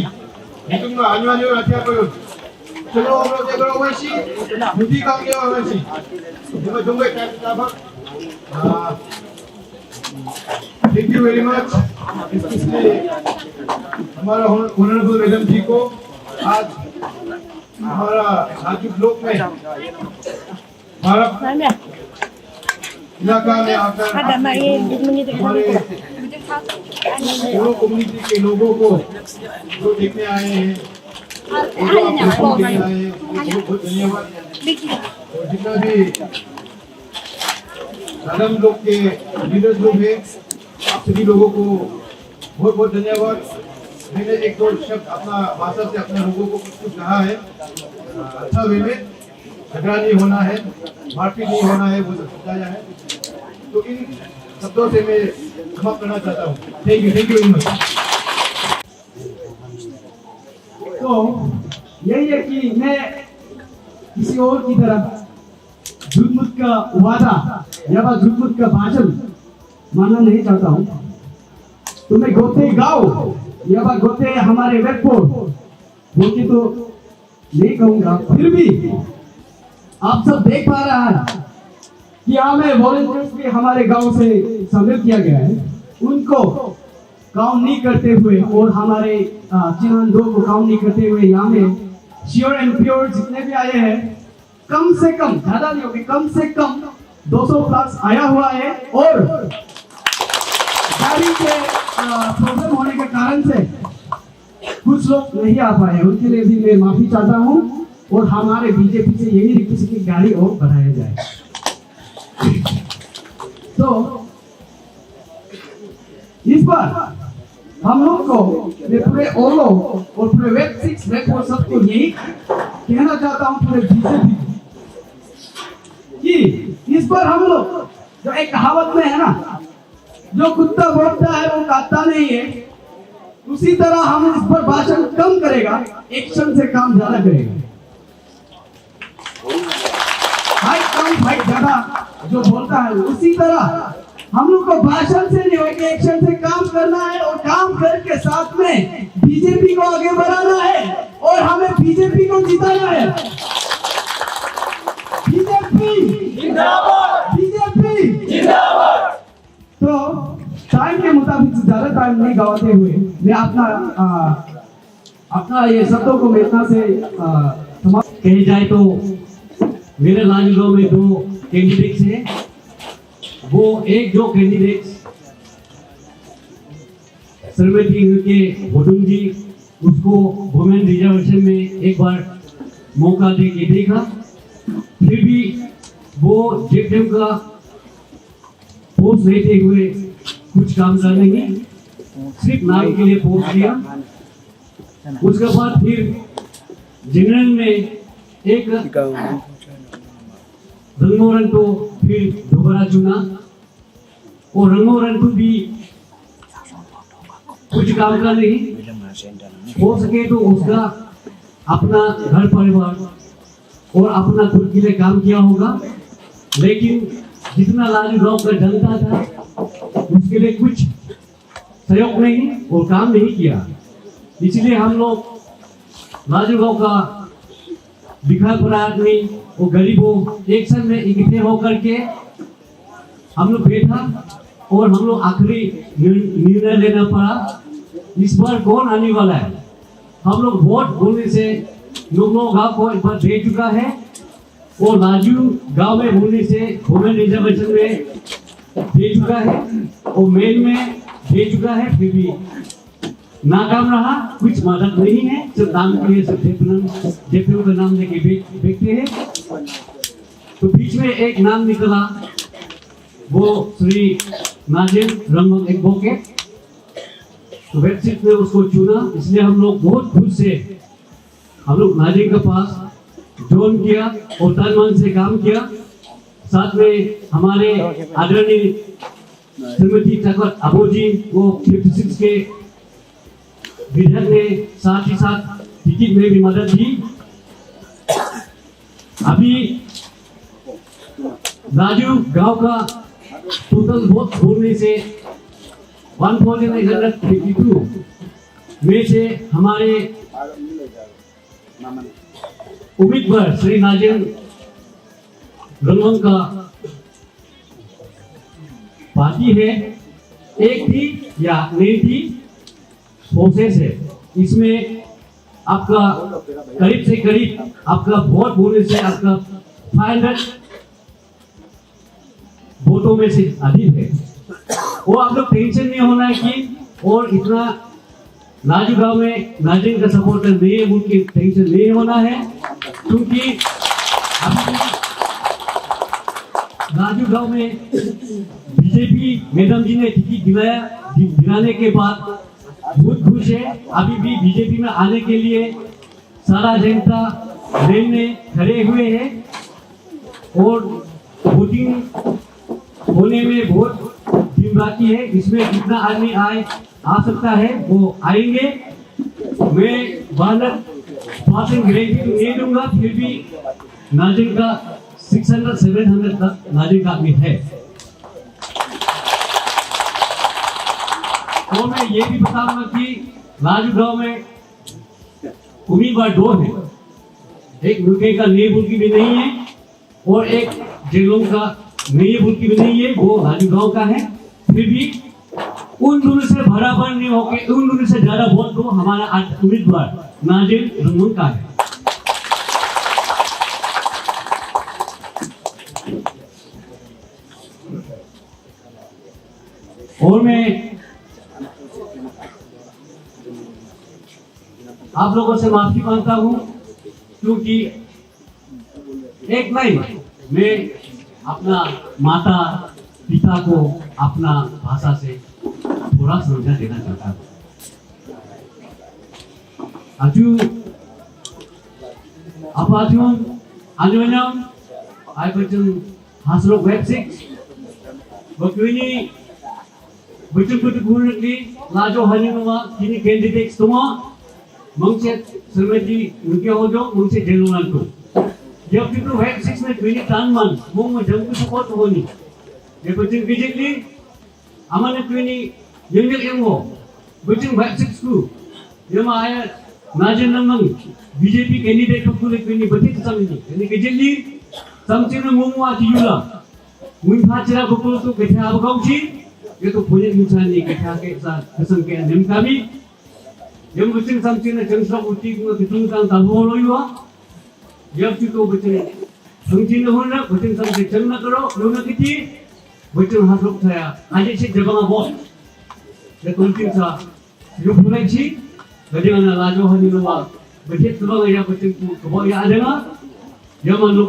A: Itu na anyo nanti apa yun. Chalo omlo dia kalau wasi. Yuti kahang dia wasi. Jumpa jumpa kita apa? Thank you very much. इसलिए हमारा honourable madam जी को आज हमारा नाजुक लोक में हमारा इलाका में आकर हमारे पूर्व कम्युनिटी के लोगों को जो देखने आए हैं देखने आए हैं बहुत धन्यवाद। और जितना भी मैडम लोग के लीडर्स लोग हैं आप सभी लोगों को बहुत बहुत धन्यवाद। मैंने एक दो शब्द अपना भाषा से अपने लोगों को कुछ कहा है अच्छा वे में झगड़ा नहीं होना है मारपीट नहीं होना है वो सब समझाया है तो इन शब्दों से मैं समाप्त करना चाहता हूँ। Thank you very much.
D: तो यही है कि मैं किसी और की तरह झूठ का वादा या झूठ का भाषण मानना नहीं चाहता हूँ। तो मैं गोते गाँव या गोते हमारे वेटपोर बोलते तो नहीं कहूँगा, फिर भी आप सब देख पा रहा है कि यहाँ में वॉलंटियर्स भी हमारे गांव से शामिल किया गया है। उनको काम नहीं करते हुए और हमारे चिन्हांदों को काम नहीं करते हुए यहाँ में श्योर एंड प्योर जितने भी आए हैं कम से कम, ज्यादा नहीं होगी, कम से कम 200 प्लस आया हुआ है। और गाड़ी के प्रॉब्लम होने के कारण से कुछ लोग नहीं आ पाए, उनके लिए भी मैं माफी चाहता हूँ। और हमारे बीजेपी से यही रिक्वेस्ट की गाड़ी और बढ़ाया जाए। तो इस बार हम लोग को पूरे ओलो और पूरे वेब 6 वेब 4 सबको यही कहना चाहता हूँ पूरे बीजेपी कि इस बार हम लोग जो एक कहावत में है ना, जो कुत्ता बोलता है वो काटता नहीं है, उसी तरह हम इस पर भाषण कम करेगा, एक्शन से काम ज्यादा करेगा। हाइट कम फाइट ज्यादा जो बोलता है उसी तरह हम लोग को भाषण से नहीं होगा, एक्शन से काम करना है। और काम करके साथ में बीजेपी को आगे बढ़ाना है और हमें बीजेपी को जिताना है। बीजेपी जिंदाबाद, बीजेपी जिंदाबाद। तो टाइम के मुताबिक ज्यादा टाइम नहीं गवाते हुए मैं अपना ये शब्दों को मैं इतना से समाप्त
C: कही जाए तो मेरे लालगंज में 2 कैंडिडेट्स हैं। वो एक जो कैंडिडेट श्रीमती के होटुंग जी, उसको वुमेन रिजर्वेशन में एक बार मौका दे के देखा, फिर भी वो जेपीएम का पोस्ट लेते हुए कुछ काम कर नहीं, सिर्फ नाम के लिए पोस्ट लिया। उसके बाद फिर जनरल में एक रंगमोहन को फिर दोबारा चुना और रंगमोहन को भी कुछ काम का नहीं, हो सके तो उसका अपना घर परिवार और अपना खुद के लिए काम किया होगा। लेकिन जितना लालू का जनता था उसके लिए कुछ सहयोग नहीं और काम नहीं किया। इसलिए हम लोग लालू का बिखरा पड़ा आदमी और गरीबों एक साथ में इकट्ठे होकर के हम लोग बैठा और हम लोग आखिरी निर्णय लेना पड़ा, इस बार कौन आने वाला है। हम लोग वोट बोलने से लोगों को एक बार दे चुका है
F: वो लाजू गांव में होने से वुमेन रिजर्वेशन में दे चुका है और मेल में दे चुका है, फिर भी नाकाम रहा, कुछ मदद नहीं है, सिर्फ नाम के लिए सब जेपीओ का नाम लेके देखते हैं। तो बीच में एक नाम निकला, वो श्री नाजिम रंगमंग एडवोकेट। तो वेबसाइट में उसको चुना, इसलिए हम लोग बहुत खुश से हम लोग नाजिम के पास ज्वाइन किया और तन मन से काम किया। साथ में हमारे आदरणीय श्रीमती ठाकुर अबोजी, वो 56 के विधायक ने साथ ही साथ टिकट में भी मदद दी। अभी लाजू गांव का टोटल वोट होने से 1852 में से हमारे उम्मीदवार श्री नाजिम रंगमंग का पार्टी है, एक थी या नहीं थी प्रोसेस है। इसमें आपका करीब से करीब आपका वोट होने से आपका 500 वोटों में से अधिक है। वो आप लोग टेंशन नहीं होना है कि और इतना लाजू गांव में नाजिम का सपोर्टर नहीं है, उनकी टेंशन नहीं होना है, क्योंकि लाजू गांव में बीजेपी मैडम जी ने टिकट दिलाने के बाद बहुत खुश है। अभी भी बीजेपी में आने के लिए सारा जनता लाइन में खड़े हुए हैं और वोटिंग होने में बहुत दिन बाकी है। इसमें कितना आदमी आ सकता है वो आएंगे। मैं 100% गारंटी तो नहीं दूंगा, फिर भी नाजिम का 600-700 तक नाजिम का आदमी है। तो मैं ये भी बताऊंगा कि लाजू गांव में उम्मीदवार 2 है, एक मुल्के का नई बुल्की भी नहीं है और एक जेलों का नई बुल्की भी नहीं है, वो लाजू गांव का है। फिर भी उन दोनों से बराबर नहीं होके उन दोनों से ज्यादा वोट तो हमारा उम्मीदवार नाजिम रंगमंग का है। और मैं आप लोगों से माफी मांगता हूं, क्योंकि एक लाइन मैं अपना माता पिता को अपना भाषा से थोड़ा समझा देना चाहता हूं। Aju apatun anuanyam ay bacun haslok website bakuni bacun gurni lajo hanima kini candidates semua mengcek selagi mungkin hojo mengcek jeluan tu. Jab itu website में kini tanman mung jam ku support honi. Ye bacun bijikli amane kini yengjek yengo bacun website ku yema ayat Nazim Rangmang BJP candidate को लेकर बच्चे समझी यानी कि जल्दी समझने मुंगवा चियुला मुंफाचरा को तो कैसे आप गाउची ये तो पुणे इंसान नहीं कैसा के साथ कसम के निमकामी जब बच्चे समझने चंद्र उठी को कितने का तलवो लोयुआ जब तो बच्चे समझने होना बच्चे समझे चलना करो लोना किती बच्चे हाथ लोग थाया आज से जगह बहुत ये कुलती सा यो पुणे छी bagaimana lajo hani luwa begitu bang ya betul kebo ya ada nggak zaman lu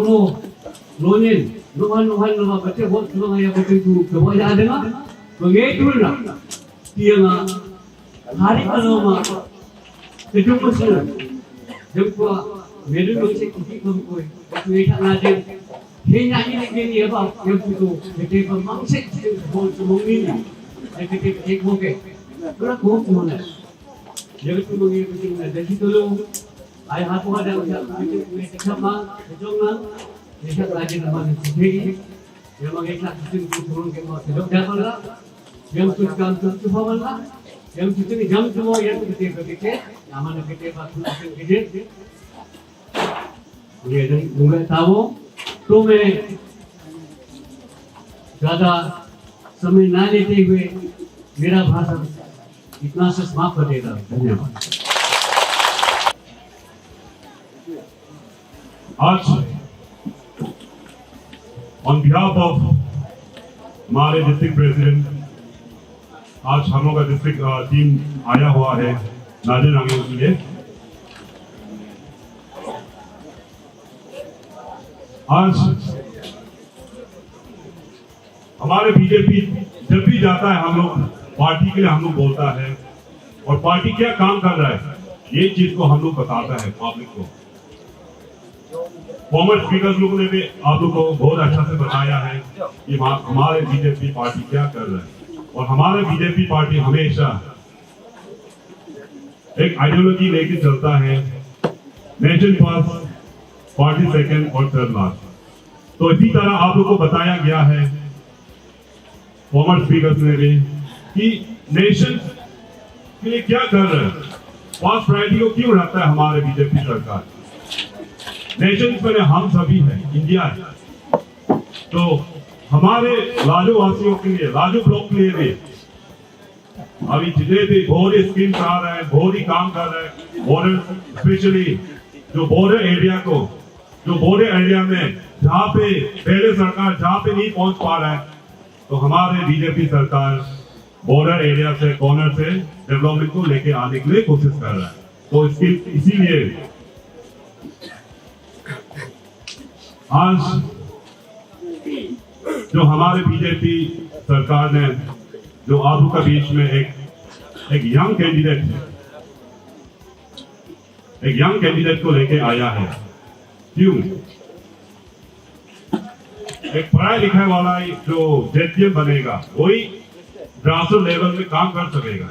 F: lonin luhan luwa betul bot bang ya betul kebo ya ada nggak begitu lah dia nggak hari kalau mah kedua pasal jemput medu dosek kiki kemkoi waktu itu ngaji hanya ini gini apa yang itu betul pemangsek bot semua ini betul ek moke berat bot mana jadi tu mengira kucing ada di tolong ayah aku ada kucing sama kejongna dia lagi nama sendiri yang mengikat kucing turun ke bawah sedok dapat lah yang kucing tu bawah lah yang kucing jam semua yang kecil nama nak kecil kucing kecil ये मुझे तावो तो मैं ज़्यादा समय ना लेते हुए मेरा भाषण इतना से समाप्त कर देगा। धन्यवाद।
G: आज ऑन बिहाफ ऑफ हमारे डिस्ट्रिक्ट प्रेसिडेंट, आज हम लोग का डिस्ट्रिक्ट टीम आया हुआ है नाजिर आंगन के लिए। आज हमारे बीजेपी जब भी जाता है हम लोग पार्टी के लिए हम लोग बोलता है, और पार्टी क्या काम कर रहा है ये चीज को हम लोग बताता है पब्लिक को। फॉर्मर स्पीकर लोगों ने भी आप लोग को बहुत अच्छा से बताया है कि हमारे बीजेपी पार्टी क्या कर रहा है, और हमारे बीजेपी पार्टी हमेशा एक आइडियोलॉजी लेके चलता है, नेशन फर्स्ट, पार्टी सेकंड और थर्ड लास्ट। तो इसी तरह आप लोग को बताया गया है फॉर्मर स्पीकर ने भी कि नेशन के लिए क्या कर रहे हैं, फर्स्ट प्रायोरिटी को क्यों रखता है हमारे बीजेपी सरकार। नेशन में हम सभी हैं, इंडिया है। तो हमारे लाजो वासियों के लिए, लाजो ब्लॉक के लिए भी अभी जितने भी बहुत ही स्कीम आ रहा है, बहुत ही काम कर रहा है, बॉर्डर स्पेशली जो बॉर्डर एरिया को, जो बॉर्डर एरिया में जहाँ पे पहले सरकार जहाँ पे नहीं पहुंच पा रहा है, तो हमारे बीजेपी सरकार बॉर्डर एरिया से, कॉर्नर से डेवलपमेंट को लेके आने के लिए कोशिश कर रहा है। तो इसकी इसीलिए आज जो हमारे बीजेपी सरकार ने जो आप लोग के बीच में एक यंग कैंडिडेट को लेके आया है। क्यों? एक पढ़ाई लिखाई वाला जो जेपीएम बनेगा वही ग्रासरूट लेवल में काम कर सकेगा।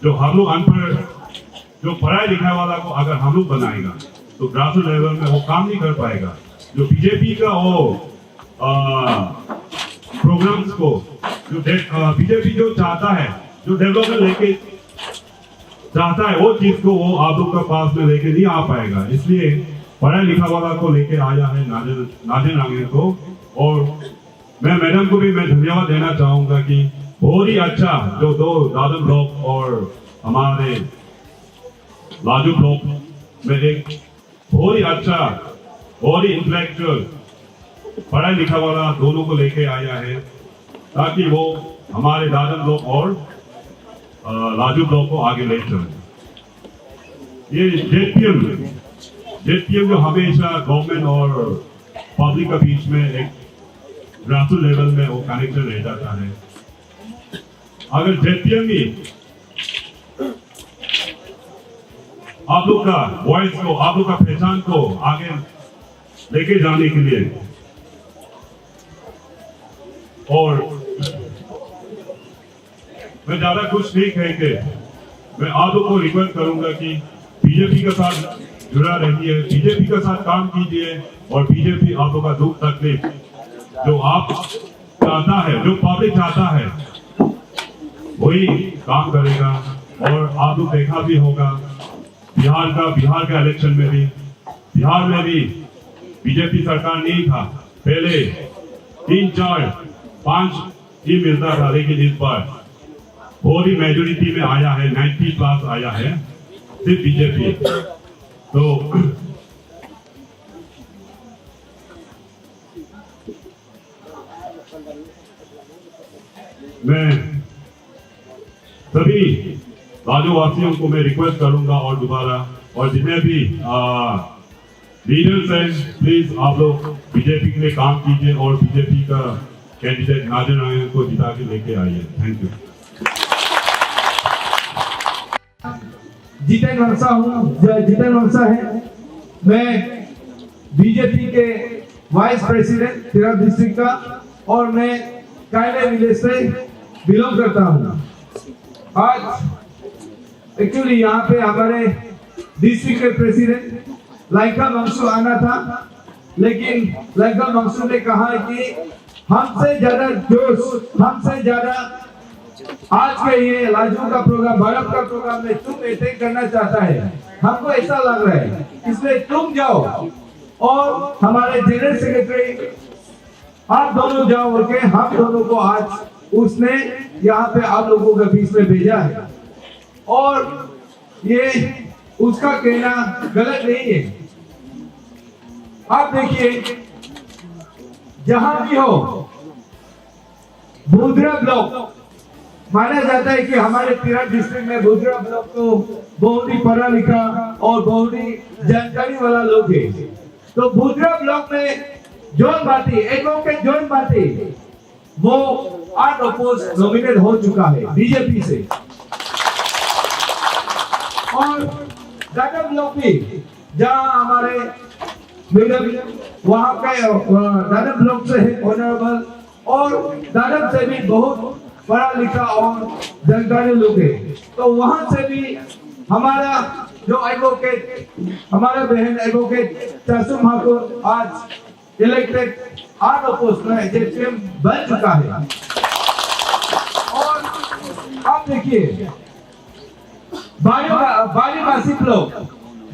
G: जो हम लोग अनपढ़, जो पढ़ाई लिखाई वाला को अगर हम लोग बनाएगा तो ग्रासरूट लेवल में वो काम नहीं कर पाएगा। जो बीजेपी का वो प्रोग्राम्स को जो बीजेपी जो चाहता है, जो डेवलपमेंट लेके चाहता है, वो चीज को वो आप लोग के पास में लेके नहीं आ पाएगा। इसलिए पढ़ाई लिखा वाला को लेके आया है नाजिर आंगन को। और मैं मैडम को भी मैं धन्यवाद देना चाहूंगा कि बहुत ही अच्छा जो दो दादर ब्लॉक और हमारे लाजू ब्लॉक में एक बहुत ही अच्छा, बहुत ही इंटेलेक्चुअल, पढ़ाई लिखा वाला दोनों को लेके आया है, ताकि वो हमारे दादर ब्लॉक और लाजू ब्लॉक को आगे ले चले। ये जेपीएम जो हमेशा गवर्नमेंट और पब्लिक के बीच में एक ग्रासरूट लेवल में वो कनेक्शन रह जाता है। अगर जेपीएम ही आप लोग का वॉइस को, आप लोग का पहचान को आगे लेके जाने के लिए, और मैं ज्यादा कुछ नहीं कह के मैं आप लोग को रिक्वेस्ट करूंगा कि बीजेपी के साथ जुड़ा रहिए, बीजेपी के साथ काम कीजिए, और बीजेपी आप लोग का दुख तकलीफ जो आप चाहता है, जो पब्लिक चाहता है, वही काम करेगा। और आप लोग देखा भी होगा बिहार का इलेक्शन में भी, बिहार में भी बीजेपी सरकार नहीं था, पहले 3, 4, 5 ही मिलता था, लेकिन इस बार बहुत ही मेजोरिटी में आया है, 90+ आया है सिर्फ बीजेपी। तो मैं सभी राज्यवासियों को मैं रिक्वेस्ट करूंगा और दोबारा, और जितने भी लीडर्स हैं, प्लीज आप लोग बीजेपी के लिए काम कीजिए और बीजेपी का कैंडिडेट नाजिर आंगन को जिता के लेके आइए। Thank you.
A: जितेन वंशा है। मैं बीजेपी के वाइस प्रेसिडेंट तिरप डिस्ट्रिक्ट का, और मैं कायले विलेज से बिलोंग करता हूँ। आज एक्चुअली यहाँ पे हमारे डिस्ट्रिक्ट के प्रेसिडेंट लाइका मंगसू आना था, लेकिन लाइका मंगसू ने कहा कि हमसे ज्यादा जोश, हमसे ज्यादा आज के ये लाजू का प्रोग्राम, भारत का प्रोग्राम में तुम अटेंड करना चाहता है, हमको ऐसा लग रहा है, इसलिए तुम जाओ और हमारे जनरल सेक्रेटरी आप दोनों जाओ बोल के हम दोनों को आज उसने यहाँ पे आप लोगों के बीच में भेजा है। और ये उसका कहना गलत नहीं है। आप देखिए जहां भी हो, बुधरा ब्लॉक माना जाता है कि हमारे तिरप डिस्ट्रिक्ट में बुधरा ब्लॉक तो बहुत ही पढ़ा लिखा और बहुत ही जानकारी वाला लोग है। तो बुधरा ब्लॉक में जॉन बाती, एडवोकेट जॉन बाती, वो अनअपोज्ड नॉमिनेट हो चुका है बीजेपी से। और दादर ब्लॉक भी जहां हमारे मैडम वहां का दादर ब्लॉक से है ऑनरेबल, और दादर से भी बहुत पढ़ा लिखा और जानकारी लोग है। तो वहां से भी हमारा जो एडवोकेट, हमारा बहन एडवोकेट चासुम ठाकुर आज इलेक्टेड अनअपोज्ड में जेपीएम बन चुका है। और आप देखिए बालीवासी ब्लॉक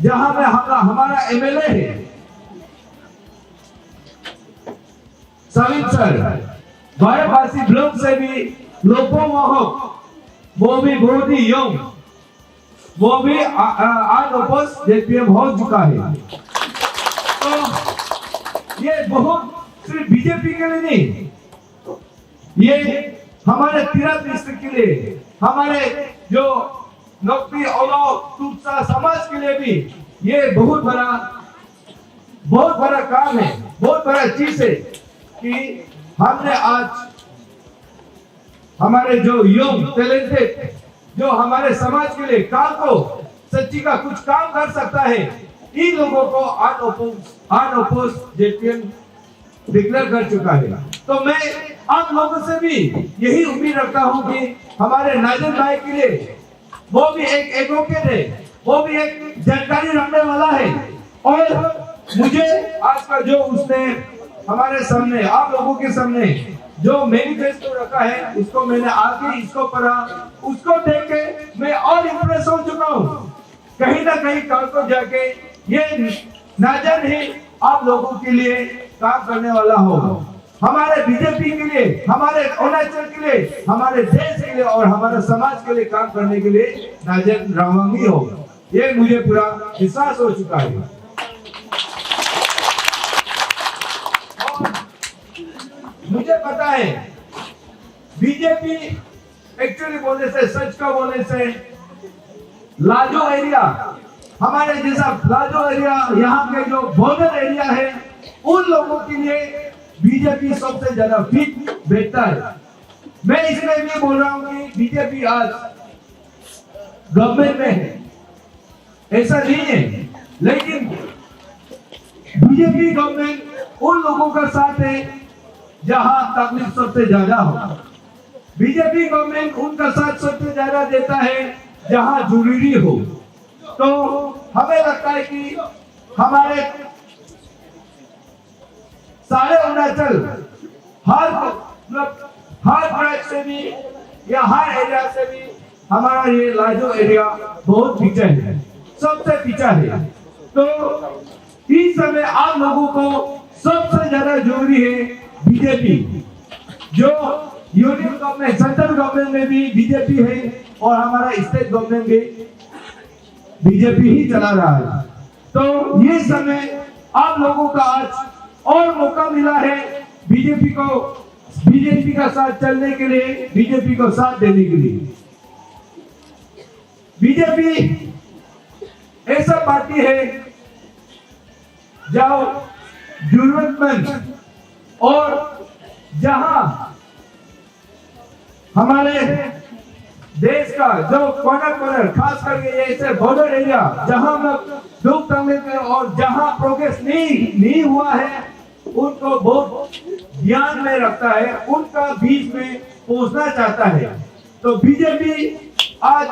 A: जहां में हमारा एमएलए है सलीम सर, बालीवासी ब्लॉक से भी लोगों वो भी बहुत ही यंग, वो भी अनअपोज्ड जेपीएम हो चुका है। तो ये बहुत सिर्फ बीजेपी के लिए नहीं, ये हमारे तिरप डिस्ट्रिक्ट के लिए, हमारे जो नौकरी और टूटसा समाज के लिए भी ये बहुत बड़ा काम है, बहुत बड़ा चीज है कि हमने आज हमारे जो यंग टैलेंटेड जो हमारे समाज के लिए काम को सच्ची का कुछ काम कर सकता है, इन लोगों को अनअपोज्ड जेपीएम डिक्लेयर कर चुका है। तो मैं आप लोगों से भी यही उम्मीद रखता हूं कि हमारे नाज़िम भाई के लिए, वो भी एक एडवोकेट है, वो भी एक जानकारी रखने वाला है, और मुझे आज का जो उसने हमारे सामने आप लोगों के सामने जो मैनिफेस्टो रखा है, उसको मैंने आगे इसको पढ़ा, उसको देख के मैं और इम्प्रेस हो चुका हूँ। कहीं ना कहीं कल को जाके ये नाजन ही आप लोगों के लिए काम करने वाला हो, हमारे बीजेपी के लिए, हमारे अरुणाचल के लिए, हमारे देश के लिए और हमारे समाज के लिए काम करने के लिए नाजन रावंगी हो, ये मुझे पूरा विश्वास हो चुका है। मुझे पता है बीजेपी एक्चुअली बोलने से, सच का बोलने से, लाजो एरिया, हमारे जैसा लाजो एरिया, यहाँ के जो बॉर्डर एरिया है, उन लोगों के लिए बीजेपी सबसे ज्यादा फिट बैठता है। मैं इसलिए भी बोल रहा हूँ कि बीजेपी आज गवर्नमेंट में है, ऐसा नहीं है, लेकिन बीजेपी गवर्नमेंट उन लोगों का साथ है जहां तकलीफ सबसे ज्यादा हो। बीजेपी गवर्नमेंट उनका साथ सबसे ज्यादा देता है जहां जरूरी हो। तो हमें लगता है कि हमारे सारे अरुणाचल हर ब्रांच से भी या हर एरिया से भी हमारा ये लाजो एरिया बहुत पीछे है, सबसे पीछा है। तो इस समय आप लोगों को सबसे ज्यादा जरूरी है बीजेपी, जो यूनियन गवर्नमेंट, सेंट्रल गवर्नमेंट में भी बीजेपी है और हमारा स्टेट गवर्नमेंट भी बीजेपी ही चला रहा है। तो ये समय आप लोगों का आज और मौका मिला है बीजेपी का साथ चलने के लिए, बीजेपी को साथ देने के लिए। बीजेपी ऐसा पार्टी है जो जरूरतमंद और जहां हमारे देश का जो कॉर्नर खास करके ऐसे बॉर्डर एरिया जहां लोग दुख तकलीफ में और जहां प्रोग्रेस नहीं हुआ है, उनको बहुत ध्यान में रखता है, उनका बीच में पहुंचना चाहता है। तो बीजेपी आज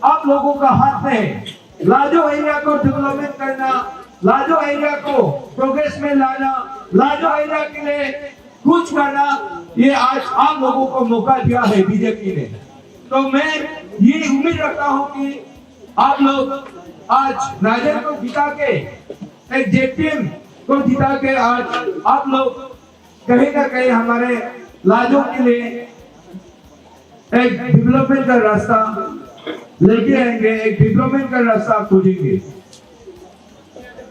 A: आप लोगों का हाथ में है, लाजो एरिया को डेवलपमेंट करना, लाजो एरिया को प्रोग्रेस में लाना, लाजो एरिया के लिए कुछ करना, ये आज आप लोगों को मौका दिया है बीजेपी ने। तो मैं ये उम्मीद रखता हूं कि आप लोग आज नाजर को जिता के, एक जेपीएम को जिता के आज आप लोग कहीं ना कहीं हमारे लाजो के लिए एक डेवलपमेंट का रास्ता लेके आएंगे, एक डेवलपमेंट का रास्ता खोजेंगे।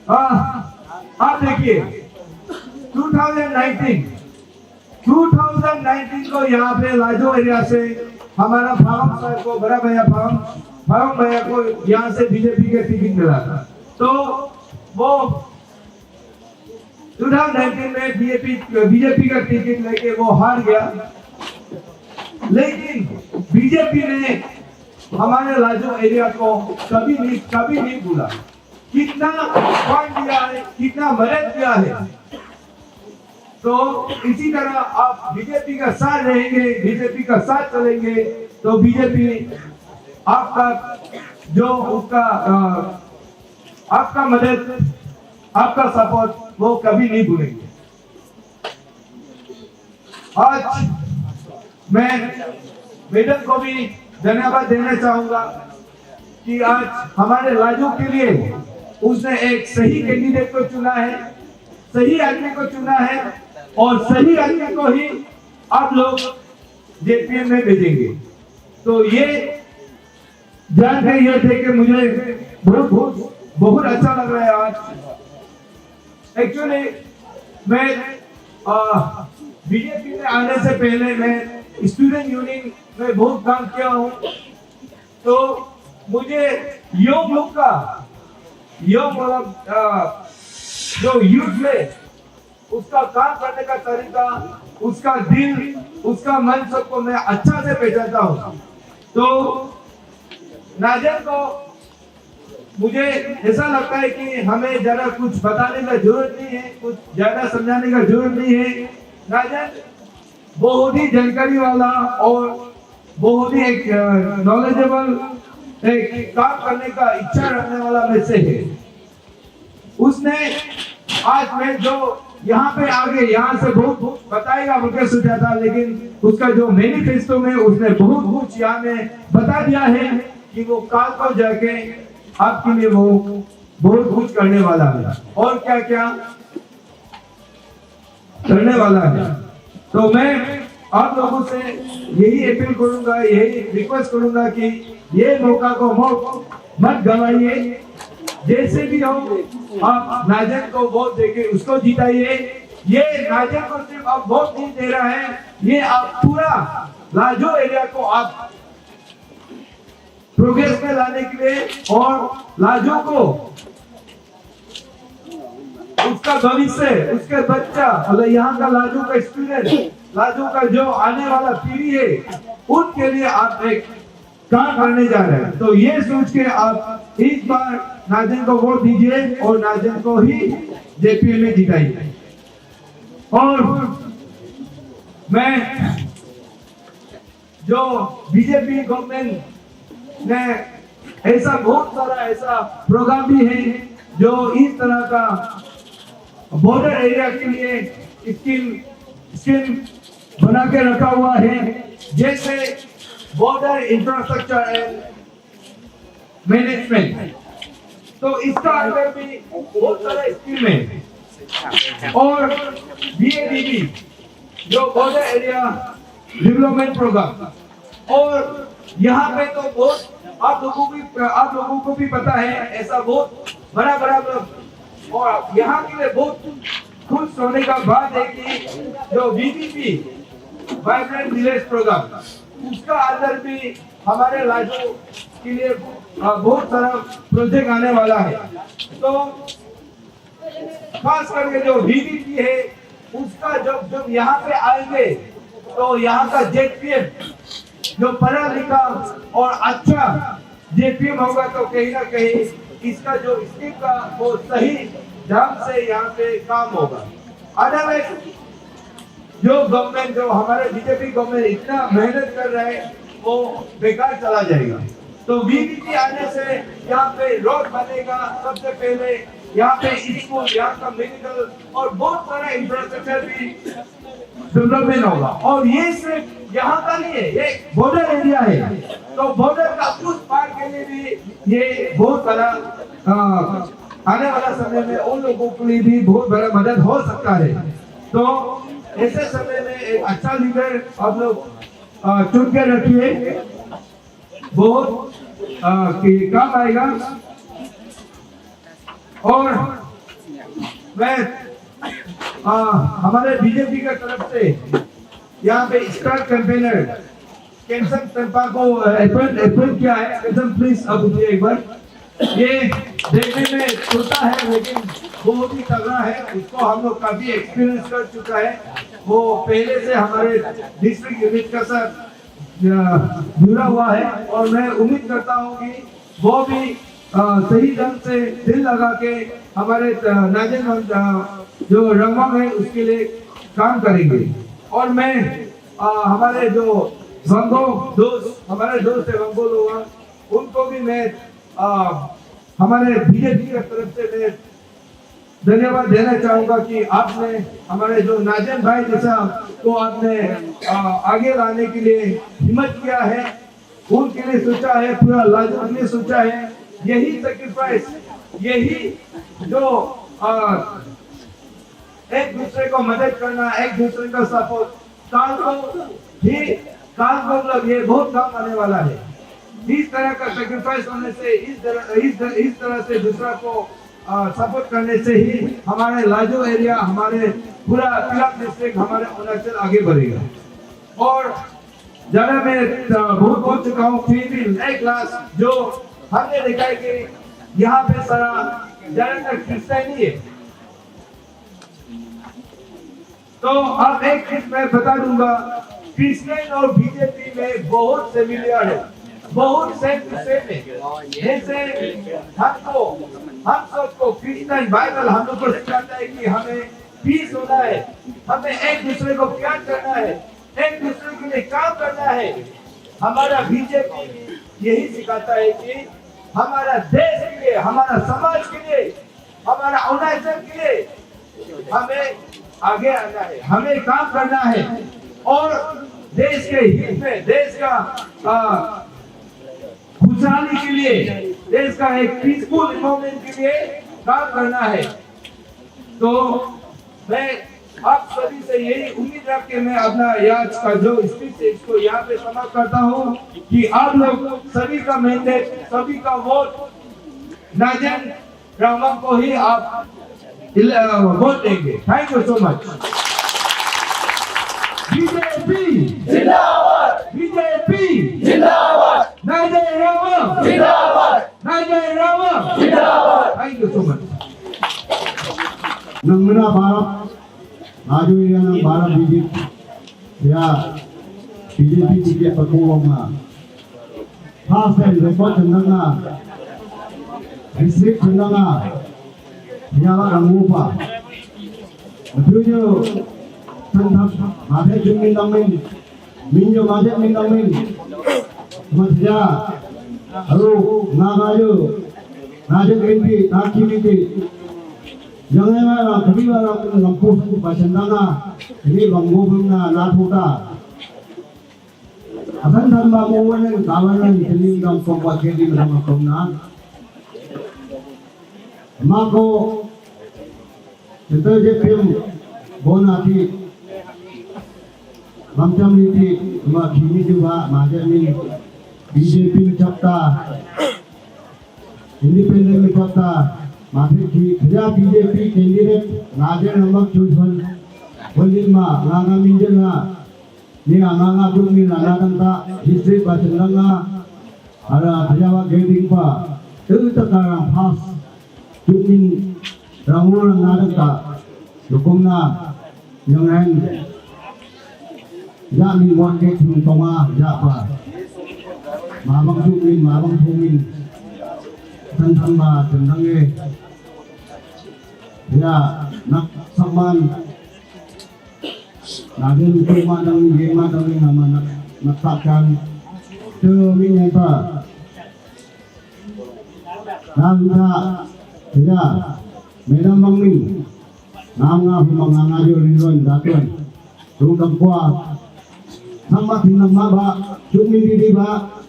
A: आप देखिए 2019 2019 को यहाँ पे लाजो एरिया से हमारा फारम सर को, बड़ा भैया फारम भैया को यहाँ से बीजेपी के टिकट मिला था। तो वो 2019 में बीजेपी का टिकट लेके वो हार गया, लेकिन बीजेपी ने हमारे लाजो एरिया को कभी नहीं भूला। कितना फंड दिया है, कितना मदद किया है। तो इसी तरह आप बीजेपी का साथ रहेंगे, बीजेपी का साथ चलेंगे, तो बीजेपी आपका जो उसका आपका मदद, आपका सपोर्ट वो कभी नहीं भूलेंगे। आज मैं मैडम को भी धन्यवाद देना चाहूंगा कि आज हमारे लाजो के लिए उसने एक सही कैंडिडेट को चुना है, सही आदमी को चुना है, और सही आदमी को ही आप लोग जेपीएम में भेजेंगे। तो ये जान के ये थे कि मुझे बहुत अच्छा लग रहा है आज। एक्चुअली मैं बीजेपी में आने से पहले मैं स्टूडेंट यूनियन में बहुत काम किया हूँ। तो मुझे योग लोग का जो यूथ में उसका काम करने का तरीका, उसका दिल, उसका मन सबको मैं अच्छा से पहचानता हूँ। तो नाजर को मुझे ऐसा लगता है कि हमें ज्यादा कुछ बताने का जरूरत नहीं है, कुछ ज्यादा समझाने का जरूरत नहीं है। नाजर बहुत ही जानकारी वाला और बहुत ही एक नॉलेजेबल, एक काम करने का इच्छा रखने वाला में से है। उसने आज मैं जो यहाँ पे आगे यहाँ से बहुत बताएगा मुझे सोचा था, लेकिन उसका जो मैनिफेस्टो में उसने बहुत कुछ यहाँ में बता दिया है कि वो काल को जाके आपके लिए वो बहुत कुछ करने वाला है और क्या क्या करने वाला है। तो मैं आप लोगों से यही अपील करूंगा, यही रिक्वेस्ट करूंगा कि ये मौका को मत गवाइए। जैसे भी हो आप नाजर को वोट देके उसको जिताइए। ये नाजर को सिर्फ आप वोट नहीं दे रहा है, ये आप पूरा लाजो एरिया को आप प्रोग्रेस में लाने के लिए और लाजो को उसका भविष्य, उसके बच्चा, मतलब यहाँ का लाजो का स्टूडेंट, लाजो का जो आने वाला पीढ़ी है, उनके लिए आप एक काम करने जा रहे हैं। तो ये सोच के आप इस बार नाजर को वोट दीजिए और नाजर को ही जेपीएम में जिताइए। और मैं जो बीजेपी गवर्नमेंट ने ऐसा बहुत सारा ऐसा प्रोग्राम भी है जो इस तरह का बॉर्डर एरिया के लिए स्कीम बना के रखा हुआ है, जैसे बॉर्डर इंफ्रास्ट्रक्चर एंड मैनेजमेंट। तो इसका अंदर भी बहुत सारा स्कीम है। और बीएडीबी जो बॉर्डर एरिया डेवलपमेंट प्रोग्राम, और यहाँ पे तो बहुत आप लोगों को भी पता है, ऐसा बहुत बड़ा और यहाँ के लिए बहुत खुश होने का बात है कि जो बीबीपी वाइब्रेंट विलेज प्रोग्राम, उसका अंदर भी हमारे लाजो के लिए बहुत सारा प्रोजेक्ट आने वाला है। तो खास करके जो बीबीपी है उसका जब यहाँ पे आएंगे तो यहाँ का जेपीएम जो पढ़ा लिखा और अच्छा जेपीएम होगा, तो कहीं ना कहीं इसका जो स्कीम का वो सही ढंग से यहाँ पे काम होगा। अदरवाइज जो गवर्नमेंट, जो हमारे बीजेपी गवर्नमेंट इतना मेहनत कर रहा है वो बेकार चला जाएगा। तो बीबीपी आने से यहाँ पे रोड बनेगा, सबसे पहले यहाँ पे स्कूल, यहाँ का मेडिकल और बहुत सारा इंफ्रास्ट्रक्चर भी डेवलपमेंट होगा। और ये सिर्फ यहाँ का नहीं है, ये बॉर्डर एरिया है, तो बॉर्डर का उस पार के लिए भी ये बहुत बड़ा आने वाला समय में उन लोगों के लिए भी बहुत बड़ा मदद हो सकता है। तो ऐसे समय में एक अच्छा लीडर आप लोग चुन के रखिए, बहुत काम आएगा। और मैं हमारे बीजेपी की तरफ से यहाँ पे स्टार कैंपेनर कैंसर तंपा को अप्रूव किया है। कैंसर प्लीज अब उठिए एक बार। ये देखने में छोटा है लेकिन बहुत ही तगड़ा है। उसको हम लोग काफी एक्सपीरियंस कर चुका है। वो पहले से हमारे डिस्ट्रिक्ट यूनिट का साथ जुड़ा हुआ है और मैं उम्मीद करता हूँ कि वो भी सही ढंग से दिल लगा के हमारे नाजिन जो रंगमंग है उसके लिए काम करेंगे। और मैं हमारे जो हमारे दोस्त है वंगो लोग, उनको भी मैं हमारे बीजेपी की तरफ से मैं धन्यवाद देना चाहूंगा कि आपने हमारे जो नाजिन भाई जैसा को आपने आगे लाने के लिए हिम्मत किया है, उनके लिए सोचा है, पूरा लाजो के लिए सोचा है। यही सेक्रीफाइस, यही जो एक दूसरे को मदद करना, एक दूसरे का सपोर्ट, काल को मतलब ये बहुत काम आने वाला है। इस तरह का सेक्रीफाइस होने से, इस तरह से दूसरा को सपोर्ट करने से ही हमारे लाजो एरिया, हमारे पूरा तिलक डिस्ट्रिक्ट, हमारे अरुणाचल आगे बढ़ेगा। और ज्यादा मैं बहुत बोल चुका हूँ, फिर भी एक क्लास जो हमने देखा है कि यहाँ पे सारा ज्यादातर क्रिश्चियन ही है। तो अब एक चीज मैं बता दूंगा, क्रिश्चियन और बीजेपी में बहुत सिमिलर है, बहुत सेम टू सेम है। जैसे हम सबको क्रिश्चियन बाइबल हम लोग को सिखाता है कि हमें पीस होना है, हमें एक दूसरे को प्यार करना है, एक दूसरे के लिए काम करना है। हमारा बीजेपी यही सिखाता है कि हमारा देश के लिए, हमारा समाज के लिए, हमारा अरुणाचल के लिए हमें आगे आना है, हमें काम करना है और देश के हित में, देश का खुशहाली के लिए, देश का एक पीसफुल इन्वायरमेंट के लिए काम करना है। तो मैं आप सभी से यही उम्मीद रख के मैं अपना आज का जो स्पीच है इसको यहाँ पे समाप्त करता हूँ कि आप लोग सभी का मैंडेट, सभी का वोट नाजिन रंगमंग को ही आप वोट देंगे। Thank you so much. BJP जिंदाबाद, बीजेपी जिंदाबाद, नाजिन रंगमंग जिंदाबाद, नाजिन रंगमंग जिंदाबाद। Thank you so much.
D: नंगना भारत लाजो एरिया ng भारत बीजेपी या बीजेपी टिकट पकुवंगा हाफ एंड रेकॉर्ड चंदंगा डिस्ट्रिक्ट चंदंगा याला रंगूपा जो संथाप माथे जुमिन दमिन मिंजो माथे मिन दमिन मध्या अरु नागायो नाजक anti ताकीमिति jangan marah, tapi marah pun lampu pun pasang dana, ini banggo pun na natuda. Akan tanpa mawalan kawalan ini dalam kompak ini dalam komnak. Mako, setelah jepim bonati, macam ini, kini juga macam ini, BJP capta, independen capta. माथे की खजा BJP candidate नाजिन रंगमंग चुजवन वलिमा लांगा मिंजना नि आंगा गुमी नानागंता district बाचंगा आरा खजावा गेडिंग पा तकारा फास चुमिन Rangul नागंता दुकुमना Yangon यामी वनके थुन तोमा जापा माबंग चुमिन माबंग थुमिन संथंबा चंदंगे ya nak saman nagen kuma dang yema dang nama nak takkan demi nyata nangga ya medam mangmin nanga himanga yo rinron datun rudam kwa sama tinama ba cumi di ba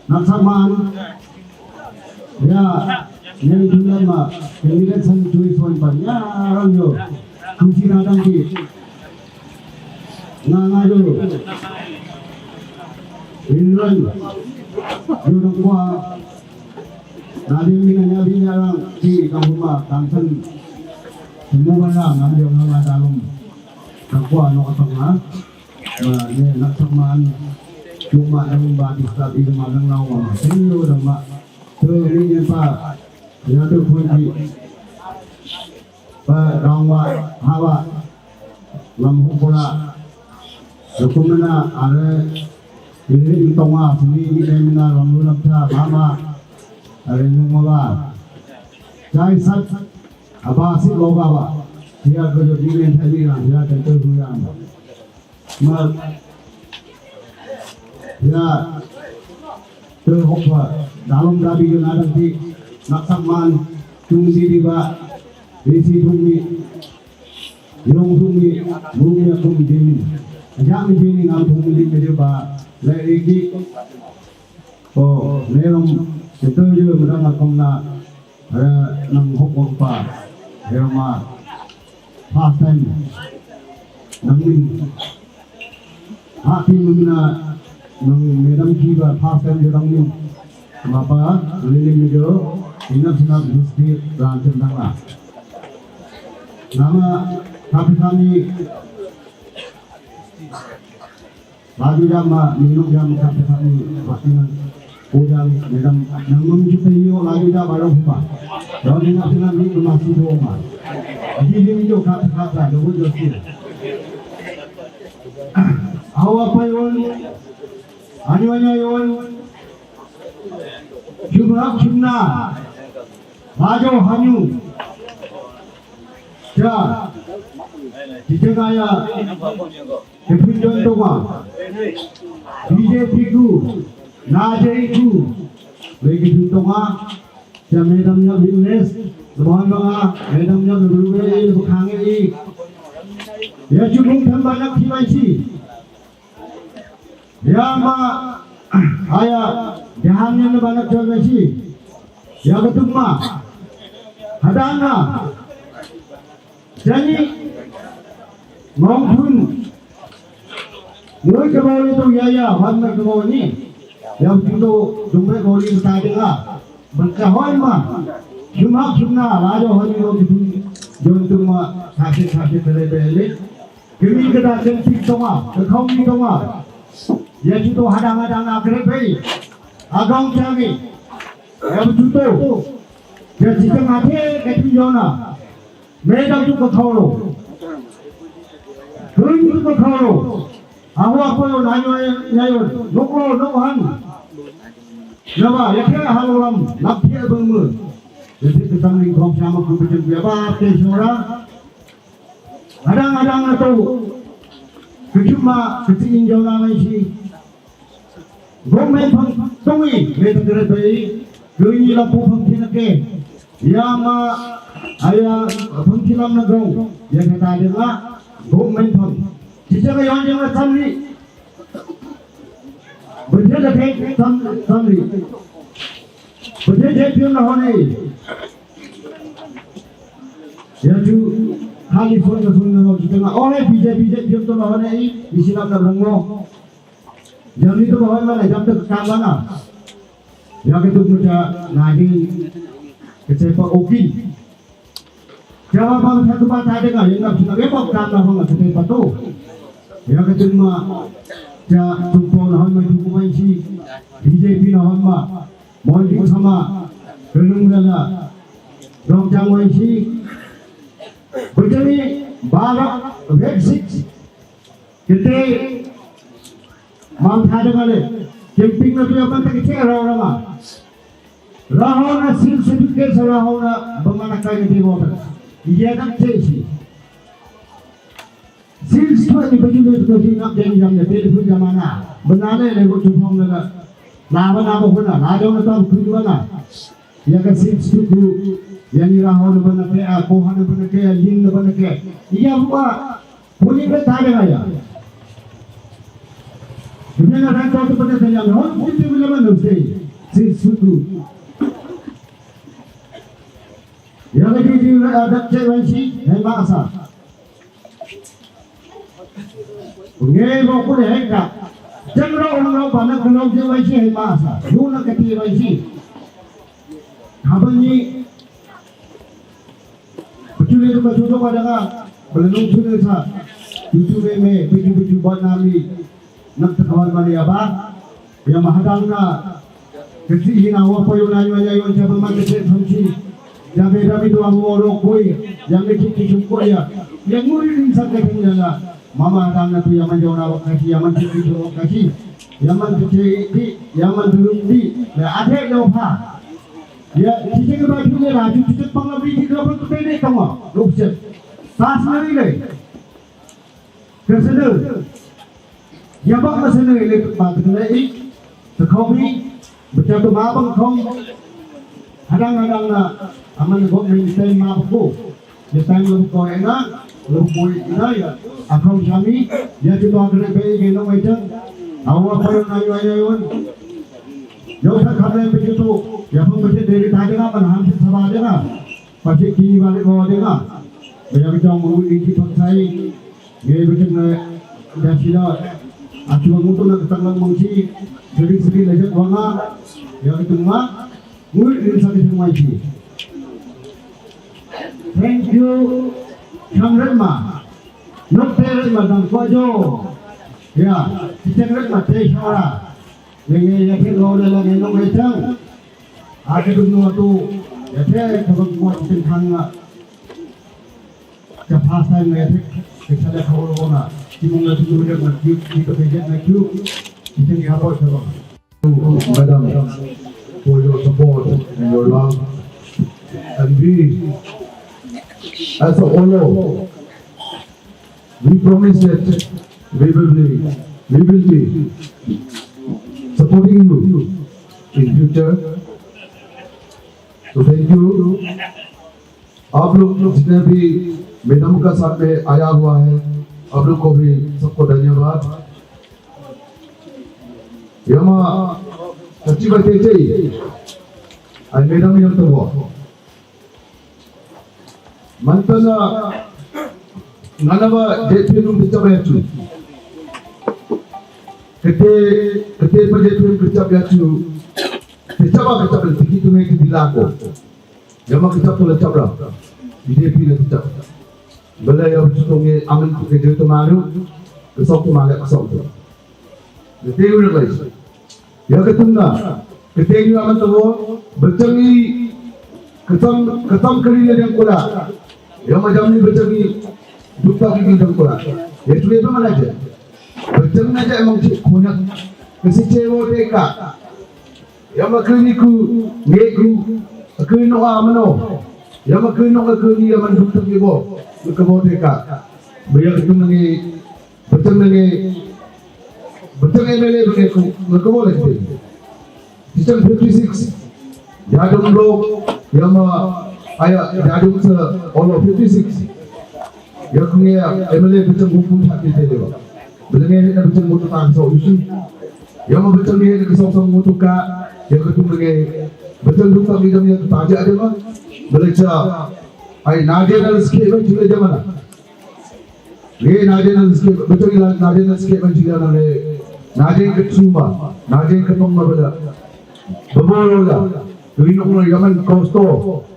D: nak saman ya yang dunia mah kandidat sang cuy suan banyak orang yo kunci nadang ki nganga yo inron yo kwa nabi minanya binyarang di kampung kangsan semua orang ngambil nganga dalam
C: takwa no katanga ne naksaman cuma yang bagi start ini malang lawan sini udah mak terus ini pak ya tu pun di pak rawa hawa lampu bola dokumennya ada ini tengah sini ini mana lampu lampu mama ada nyumba jai sat apa sih loga apa dia kerja di menteri orang dia tentu orang mak ya terhubung dalam rabi yang ada di naksaman tungsi diba besi tungsi Yung tumi, bungi na tumi dini. Aja mi dini ngam tumi di medio ba, lagi oh merong itu juga merang akong na nang hukong pa, merong ma pasen nang min hati muna nang merang kiba pasen merang min mapa lili medio inap sinap history rancang tangga. Nama kami lagi jama minum jam kami pastinya udang dalam namun kita ini lagi jam baru apa kalau nak senang ni masih rumah jadi ini juga kata dulu jadi awak apa yon anjurannya yon cuma baju hanyu ja Dijagaya Kepunjon Toma BJP ku Najai ku Begitu Toma Jam medamnya Bimnes Semuanya banga medamnya berubah Bukannya ya cukup banyak dimensi ya ma ayah jahannya banyak dimensi ya betul ma hadana jadi maupun mulai kebawah itu ya warna kebawah ini yang itu jumlah kebawah ini bertanya berkahwan mah cuma lalu hari itu jontu mah kasih beli kami kita kentik semua kekauan semua ya itu hadang-hadang akhirnya beli agam kami yang itu jadi mati ketunjona mereka juga kau kau juga kau aku apa yang nanya nukro nukhan nama ya kira haluram napia bengmu jadi kita mengkong sama kumpul biaba kesora kadang-kadang itu cuma kecingin jauh lagi gomeng tungui mereka terjadi kini lampu pengkinake yang ayah pengkilam negara yang kita ada gomeng peng jika yang jangan samri berjaya ke samri berjaya pun lahone ya tu kali phone kita oleh BJP pun lahone di sini nak beranggo jadi itu bahwa mana jam tu kamana ya kita punya nadi kecepa oki jawaban satu baca dengar yang nak sudah repot karena orang kecepa tu ya kita cuma ja tumpul hal macam tu si BJP lah hal Mojik sama Renung dala Dong Jangwai si Berjani Barak Red 6 kita Mam thada kali camping na tu apa tak kecil orang na sil certificate rahau na bagaimana kaya di bawah ia tak ceci sil tu ni baju tu tu nak jadi jam ni telefon zamana benar le lego cupong na laba pun na lado na tu kudu na ia kan sil tu yang ni rahau na benar kaya kohan na benar kaya lin na benar kaya ia buat boleh bertanya kaya Sebenarnya orang tahu tu pada saya orang mesti boleh mana si suku. Yang lagi di ada cewek si hebat asal. Pengen mau pun hebat. Jangan orang banyak kalau cewek si hebat asal. Yuna ketiga si. Kapan ni? Betul itu betul pada kan? Belum sudah sah. YouTube में baju-baju buat nami nak terkawan mali apa yang mahadang na kecil hina awak payung nanya yang coba macam tu yang beda itu amu orang koi yang kecil cukup ya yang murid insan kecil na mama hadang na tu yang menjauh awak kasih yang mencuci awak kasih yang mencuci di yang mendulung di ada yang apa ya kita ke baju ni lah cuci pengambil kita pun tu tadi kamu lupset sas nari le kerana ya bang masanya le bang kerana ini sekomi macam tu mabang kom hadang-hadang na aman gok minister mabku dia tanya kau enak lupoi ina ya akau kami dia juga kena pergi gendong macam awak payung ayu-ayun jauh tak kena begitu ya pun mesti dari tadi nak menang sama aja nak pasti kini balik bawa dia nak banyak macam murid ini pakai dia macam dah silap aku mengutuk nak ketanglang mengsi jadi sedih lejat wanga yang itu mak murid ini sakit semua ini. Thank you Khamretma Nukterma dan Kojo ya kita Khamretma Teshwara yang kita lalu lagi nong macam ada dulu tu ya saya kalau buat tentang kepastian mereka kita lihat kalau mana dimulai dulu dengan kita kerja nak kita ni apa sebab
B: Madam, for your support and your love, and we, as a Olo, we promise that we will be supporting you in future. So thank you. आप लोग जितने भी madam का साथ में आया हुआ है, आप लोग को भी सबको धन्यवाद. Yama kecil kecil, ay madam yang tu buat. Mantana, nganawa jetpinum bicara tu. Kete jetpinum bicara tu. Bicara tinggi tu mereka dilaku. Yama bicara tu lecap lah. JP nak bicara. Bila yang bercakap aman tu kerja tu malu, besok tu malu besok tu. Ketika itu lagi, ya ketunda, ketika itu aman tu bercanggih, ketam kali yang kuda, yang macam ni bercanggih, duta kali yang kuda, ya tu apa mana je, bercanggih aja emang punya kesecewa mereka, yang macam ni ku, aku nak amano, yang macam ni aku ni aman duta kibo, kibo mereka, biar ketemu ni, bercanggih ni. Betul MLA mereka boleh tu. Sistem 56, jadung blok yang ayah jadung se all 56. Yang punya MLA betul hukum hati dia. Bila ni nak betul mutu tak so isu. Yang betul ni nak kesong mutu ka, yang betul ni betul lupa ni kami taja ada mah. Belajar ay national scale juga zaman. Ye national scale betul ni national scale juga namanya. Najeng kecuma, najeng ketong mabala, babolola, tuinok na yaman kosto,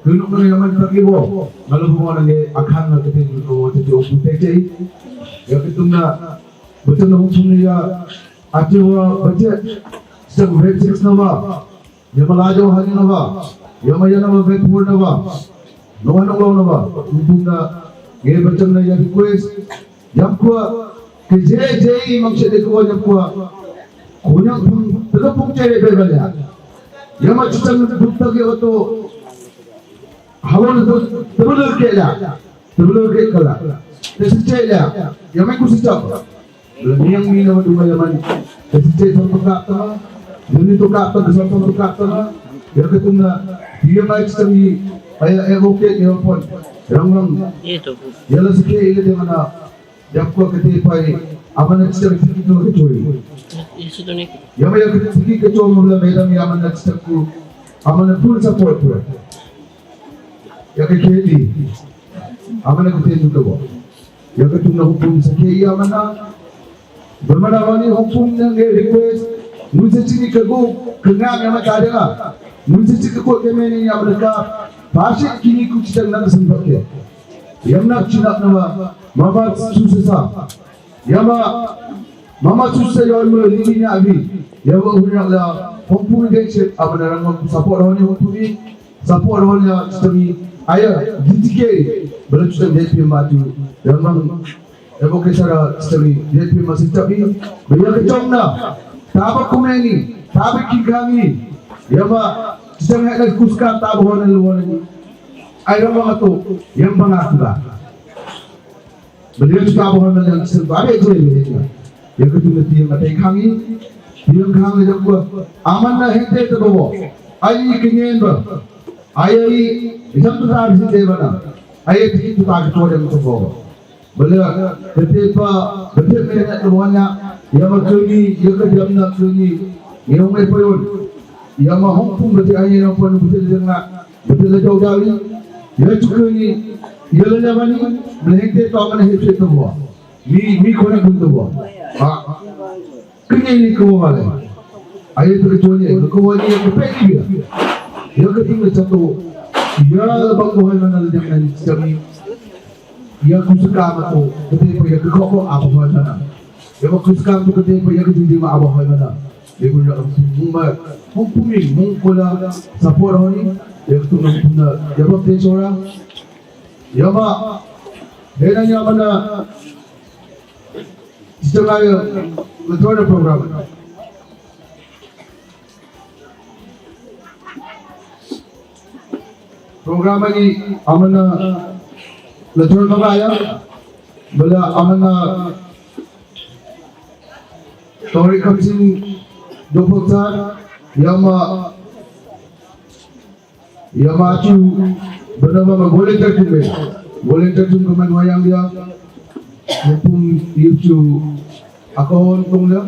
B: tuinok na yaman takibo, malu mo na ni akhan na ketin ko tete oputete, ya ketong na betul na hukum niya, atiwa budget, sa grade 6 na ba, yamalajo hani na ba, yamaya na ba grade 4 na ba, nawan na ba, hukum na, ye betul na ya request, yang kuwa Kejai maksud dia kuat yang kuat, kunyang terlepuk cari berbalik. Yang macam bukti dia tu, hawan tu terbelur ke kala. Tersecai lah, yang aku secap. Lebih yang ni nama dua zaman, tersecai satu kata, ini tu kata, satu kata. Yang ketunda dia macam ni, ayah advocate dia pun, orang itu. Yang sekian ini dia mana. Jab ko kete pai aman step ki to chori isu to ne yama ya kete ki ke chom mula madam ya aman step ku aman full support tu ya ke kheli aman kete tu bo ya ke tum na hukum sakhe ya mana bermana wani hukum ne request mujhe chini ke go kena me ma kadega mujhe chini ko ke me ni aman ka bashik kini kuch tang na sambak ke yamna chinap na Mabad susah, Yama mama susah yon melini ni abi. Yama udah lah hompu ni cek apa orang support orang ni hompu ni support orang ni sistem ayah ditike belum sistem DP maju. Yama ebo kesara sistem DP masih tapi beliau kecom na. Tapak kumeni, tapak kikami. Yama sistem yang nak kuskan tabah orang luar ni. Ayah orang tu yang bangga. Beliau juga bahawa yang sebagai itu yang kedua dia mati kami dia kami juga aman lah hente tu bawa ayah kenyan ber ayah jam tu tak bisa mana ayah itu tak ketua yang tu bawa beliau betul mereka semuanya yang berkini yang kerja nak kerja yang merepayun yang mahumpun betul ayah yang pun betul jangan betul jauh dari yang juga ni Yalah zaman ni melengket tu aman hepset tu buat. Mi kona pun tu buat. Kena ni kau malah. Ayat tu kecuali, kau ni yang kepek dia. Yang ketiga satu, ya bagus mana jangan kami. Ya aku suka tu, ketika ya kau apa mana. Ya aku suka tu ketika ya ketika apa mana. Dia pun nak semua hukumnya mungkola support orang ni. Ya tu nak pun jawab dia seorang. Yama, henanya mana sistem metode program. Program ini amana metode magaya, bela amana story kamsin dopotar, yama cu. Bernama volunteer team keman wayang dia pun itu akon pun dia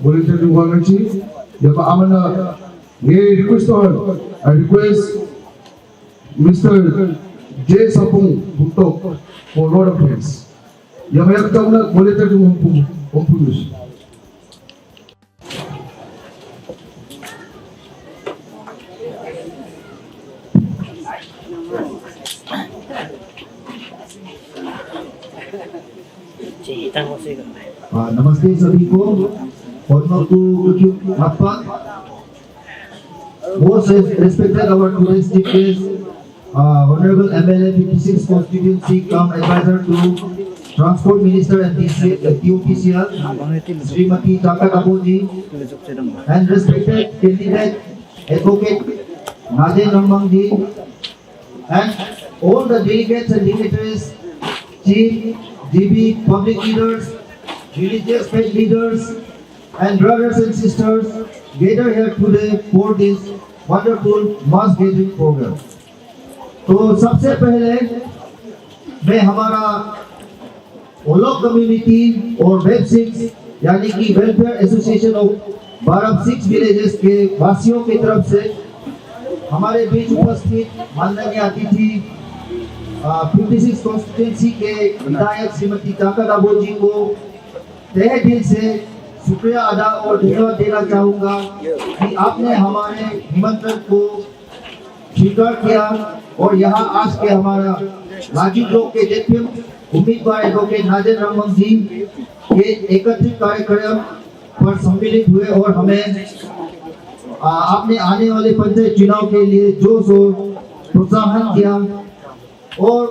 B: volunteer team wayang sih dia pak amana ni request Mr. J Sapung untuk for lot of things yang banyak tahu nak volunteer team kompulus.
C: नमस्ते सभी को और most respected our today's chief guest, Honorable MLA 56 constituency cum advisor to Transport Minister and TOPCL, Srimati Taka Kapoji, and respected candidate Advocate Najen Ramangji, and all the delegates and dignitaries, chief, GB, public leaders, religious faith leaders, and brothers and sisters gathered here today for this wonderful mass gathering program. तो सबसे पहले मैं हमारा ओलो community और web 6 यानी कि welfare association of 12 villages के वासियों की तरफ से हमारे बीच उपस्थित माननीय अतिथि 56 कॉन्स्टिट्यूंसी के विधायक श्रीमती ताका दाबो जी को तहे दिल से शुक्रिया अदा और धन्यवाद देना चाहूँगा कि आपने हमारे निमंत्रण को स्वीकार किया और यहाँ आज के हमारा राजू ब्लॉक के जेपीएम उम्मीदवार एडवोकेट नाजेन रामंग जी के एकत्रित कार्यक्रम पर सम्मिलित हुए और हमें आपने आने वाले पंचायत चुनाव के लिए जोश और प्रोत्साहन किया। और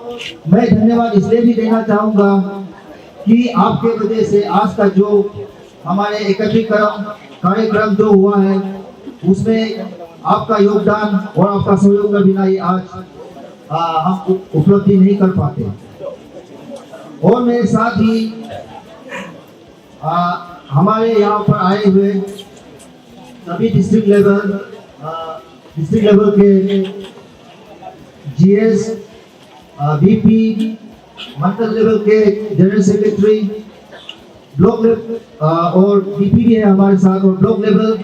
C: मैं धन्यवाद इसलिए भी देना चाहूँगा कि आपके वजह से आज का जो हमारे एकत्रीकरण कार्यक्रम जो हुआ है उसमें आपका योगदान और आपका सहयोग के बिना ये आज हम उपलब्धि नहीं कर पाते। और मेरे साथ ही हमारे यहाँ पर आए हुए सभी डिस्ट्रिक्ट लेवल के जीएस, वीपी, मंडल लेवल के जनरल सेक्रेटरी, ब्लॉक लेवल और डीपी भी है हमारे साथ, और ब्लॉक लेवल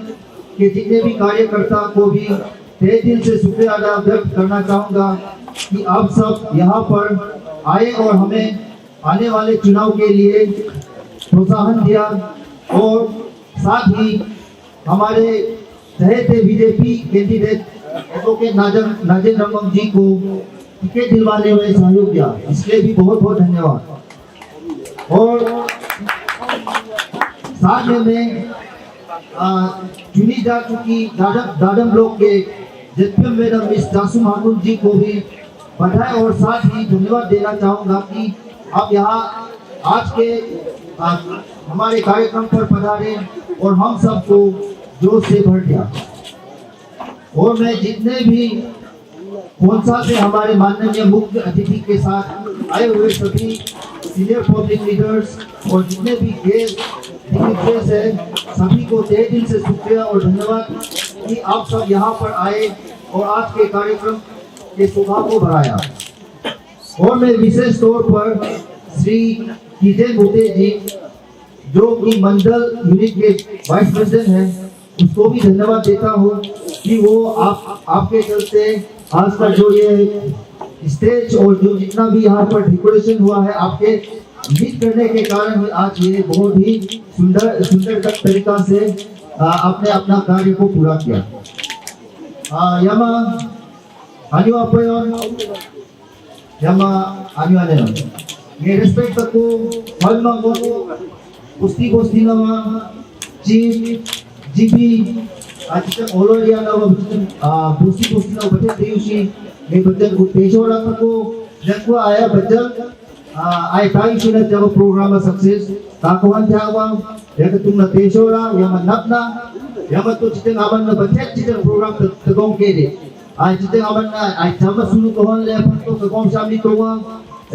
C: के जितने भी कार्यकर्ता को भी तहे दिल से शुक्रिया अदा व्यक्त करना चाहूँगा कि आप सब यहाँ पर आए और हमें आने वाले चुनाव के लिए प्रोत्साहन दिया। और साथ ही हमारे चहेते बीजेपी कैंडिडेट एडवोकेट नाजेन रामंग जी को टिकट दिलवाने में सहयोग दिया, इसलिए भी बहुत बहुत धन्यवाद। और साथ में चुनी जा चुकी दादम ब्लॉक के जेपीएम मैडम मिस जासू खातून जी को भी बधाई और साथ ही धन्यवाद देना चाहूँगा कि आप यहाँ आज के हमारे कार्यक्रम पर पधारे और हम सबको जोश से भर दिया। और मैं जितने भी कौनसा से हमारे माननीय मुख्य अतिथि के साथ आए हुए सभी सीनियर पब्लिक लीडर्स और जितने भी गेस्ट डिग्निटरीज हैं सभी को तहे दिल से शुक्रिया और धन्यवाद कि आप सब यहाँ पर आए और आज के कार्यक्रम के शोभा को बढ़ाया। और मैं विशेष तौर पर श्री कीजे मोते जी जो कि मंडल यूनिट के वाइस प्रेसिडेंट हैं उसको भी धन्यवाद देता हूँ कि वो आपके चलते आज का जो ये स्टेज और जो जितना भी यहाँ पर डेकोरेशन हुआ है आपके लीड करने के कारण आज ये बहुत ही सुंदर तरीका से आपने अपना कार्य को पूरा किया। यमा अन्यू अपयोन यमा अन्यू आने ये रिस्पेक्ट को फल मांगो पुष्टि पोस्टी नवा चीफ जीपी आज तक ओलोरिया नवा पुष्टि पोस्टी नवा बच्चे देयुशी ये बच्चे को पेशोरा को जब आया बच्चे आई ताई सुना जब प्रोग्राम सक्सेस ताकवान जावा या कि तुम न पेशोरा या मन नपना या मत तो चिते आवन न बच्चे चिते प्रोग्राम तगों के दे आई चिते आवन न आई जब सुनु को हन ले अपन तो तगों शामिल तो वा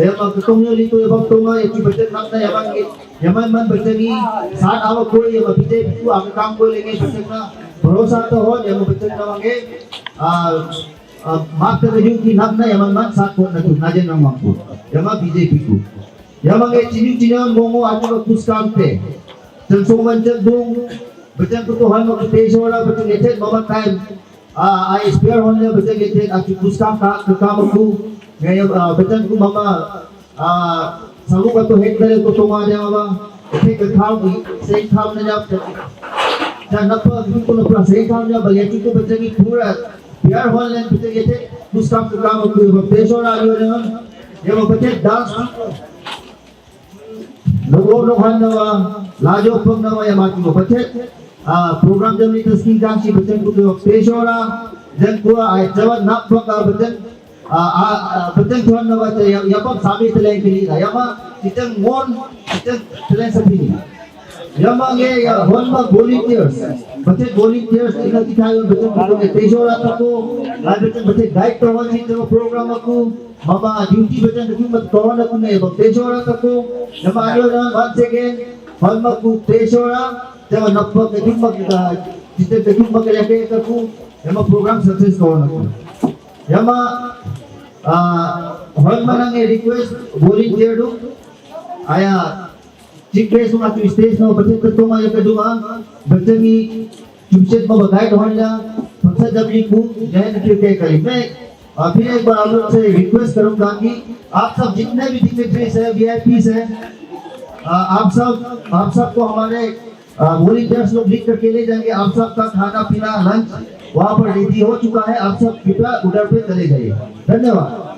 C: या मत तो ये तो ये बात तो वा ये बच्चे नपना या मन के या मन बच्चे की साथ आवा कोई या बीते तू आप काम को लेंगे बच्चे का भरोसा तो हो या बच्चे नवांगे माफ कर रही कि नपना या मन साथ को न तू नाजे न मांगो यमा बीजेपी को यमा के चिन्ह मोमो आज को कुछ काम पे चंसों मंचन दूं बच्चन को तो हम पेशोरा बच्चन के थे ममत टाइम आई स्पेयर होने बच्चन के थे आज कुछ काम को मैं बच्चन को मामा सालू का तो हेड करे तो आ जावा ठीक खाओ सही खाओ न जाओ जब नपा को नपा सही खाओ जा बलिया को बच्चन की पूरा प्यार होने बच्चन के थे कुछ काम को पेशोरा आयो ये वो बच्चे डांस लोग नवा लाजो पग नवा या माटी वो बच्चे प्रोग्राम जब नहीं तस्कीन कांची बच्चन को पेशोरा जन को आए जब नाप का बच्चन बच्चन थोड़ा नवा या पग सामी तले के लिए या मा चितन मोन चितन तले सभी नहीं या मांगे या होन मा वॉलंटियर्स बच्चे वॉलंटियर्स इधर दिखाए बच्चन को पेशोरा तक को बच्चे गाइड तो होने चाहिए प्रोग्राम को मामा ड्यूटी बचन की मत कौन अपने पेशोरा तको नमायो ना वन सेकेंड फल मकु पेशोरा जब नप्पा के तुम जितने तुम मक लेके तको यमा प्रोग्राम सक्सेस कौन यमा हल मनांगे रिक्वेस्ट वॉलंटियर दो आया चिकेस में तो स्टेज में बच्चे तो मैं ये दूंगा बच्चे की चुपचाप में बताए तो हम जा फंक्शन जब ये को जैन के करी मैं फिर एक बार आप लोग से रिक्वेस्ट करूंगा कि आप सब जितने भी डिग्निटरीज हैं वीआईपीज हैं आप सब को हमारे वॉलंटियर्स लोग लिख करके ले जाएंगे। आप सब का खाना पीना लंच वहाँ पर रेडी हो चुका है। आप सब कृपया उधर पे चले जाइए। धन्यवाद।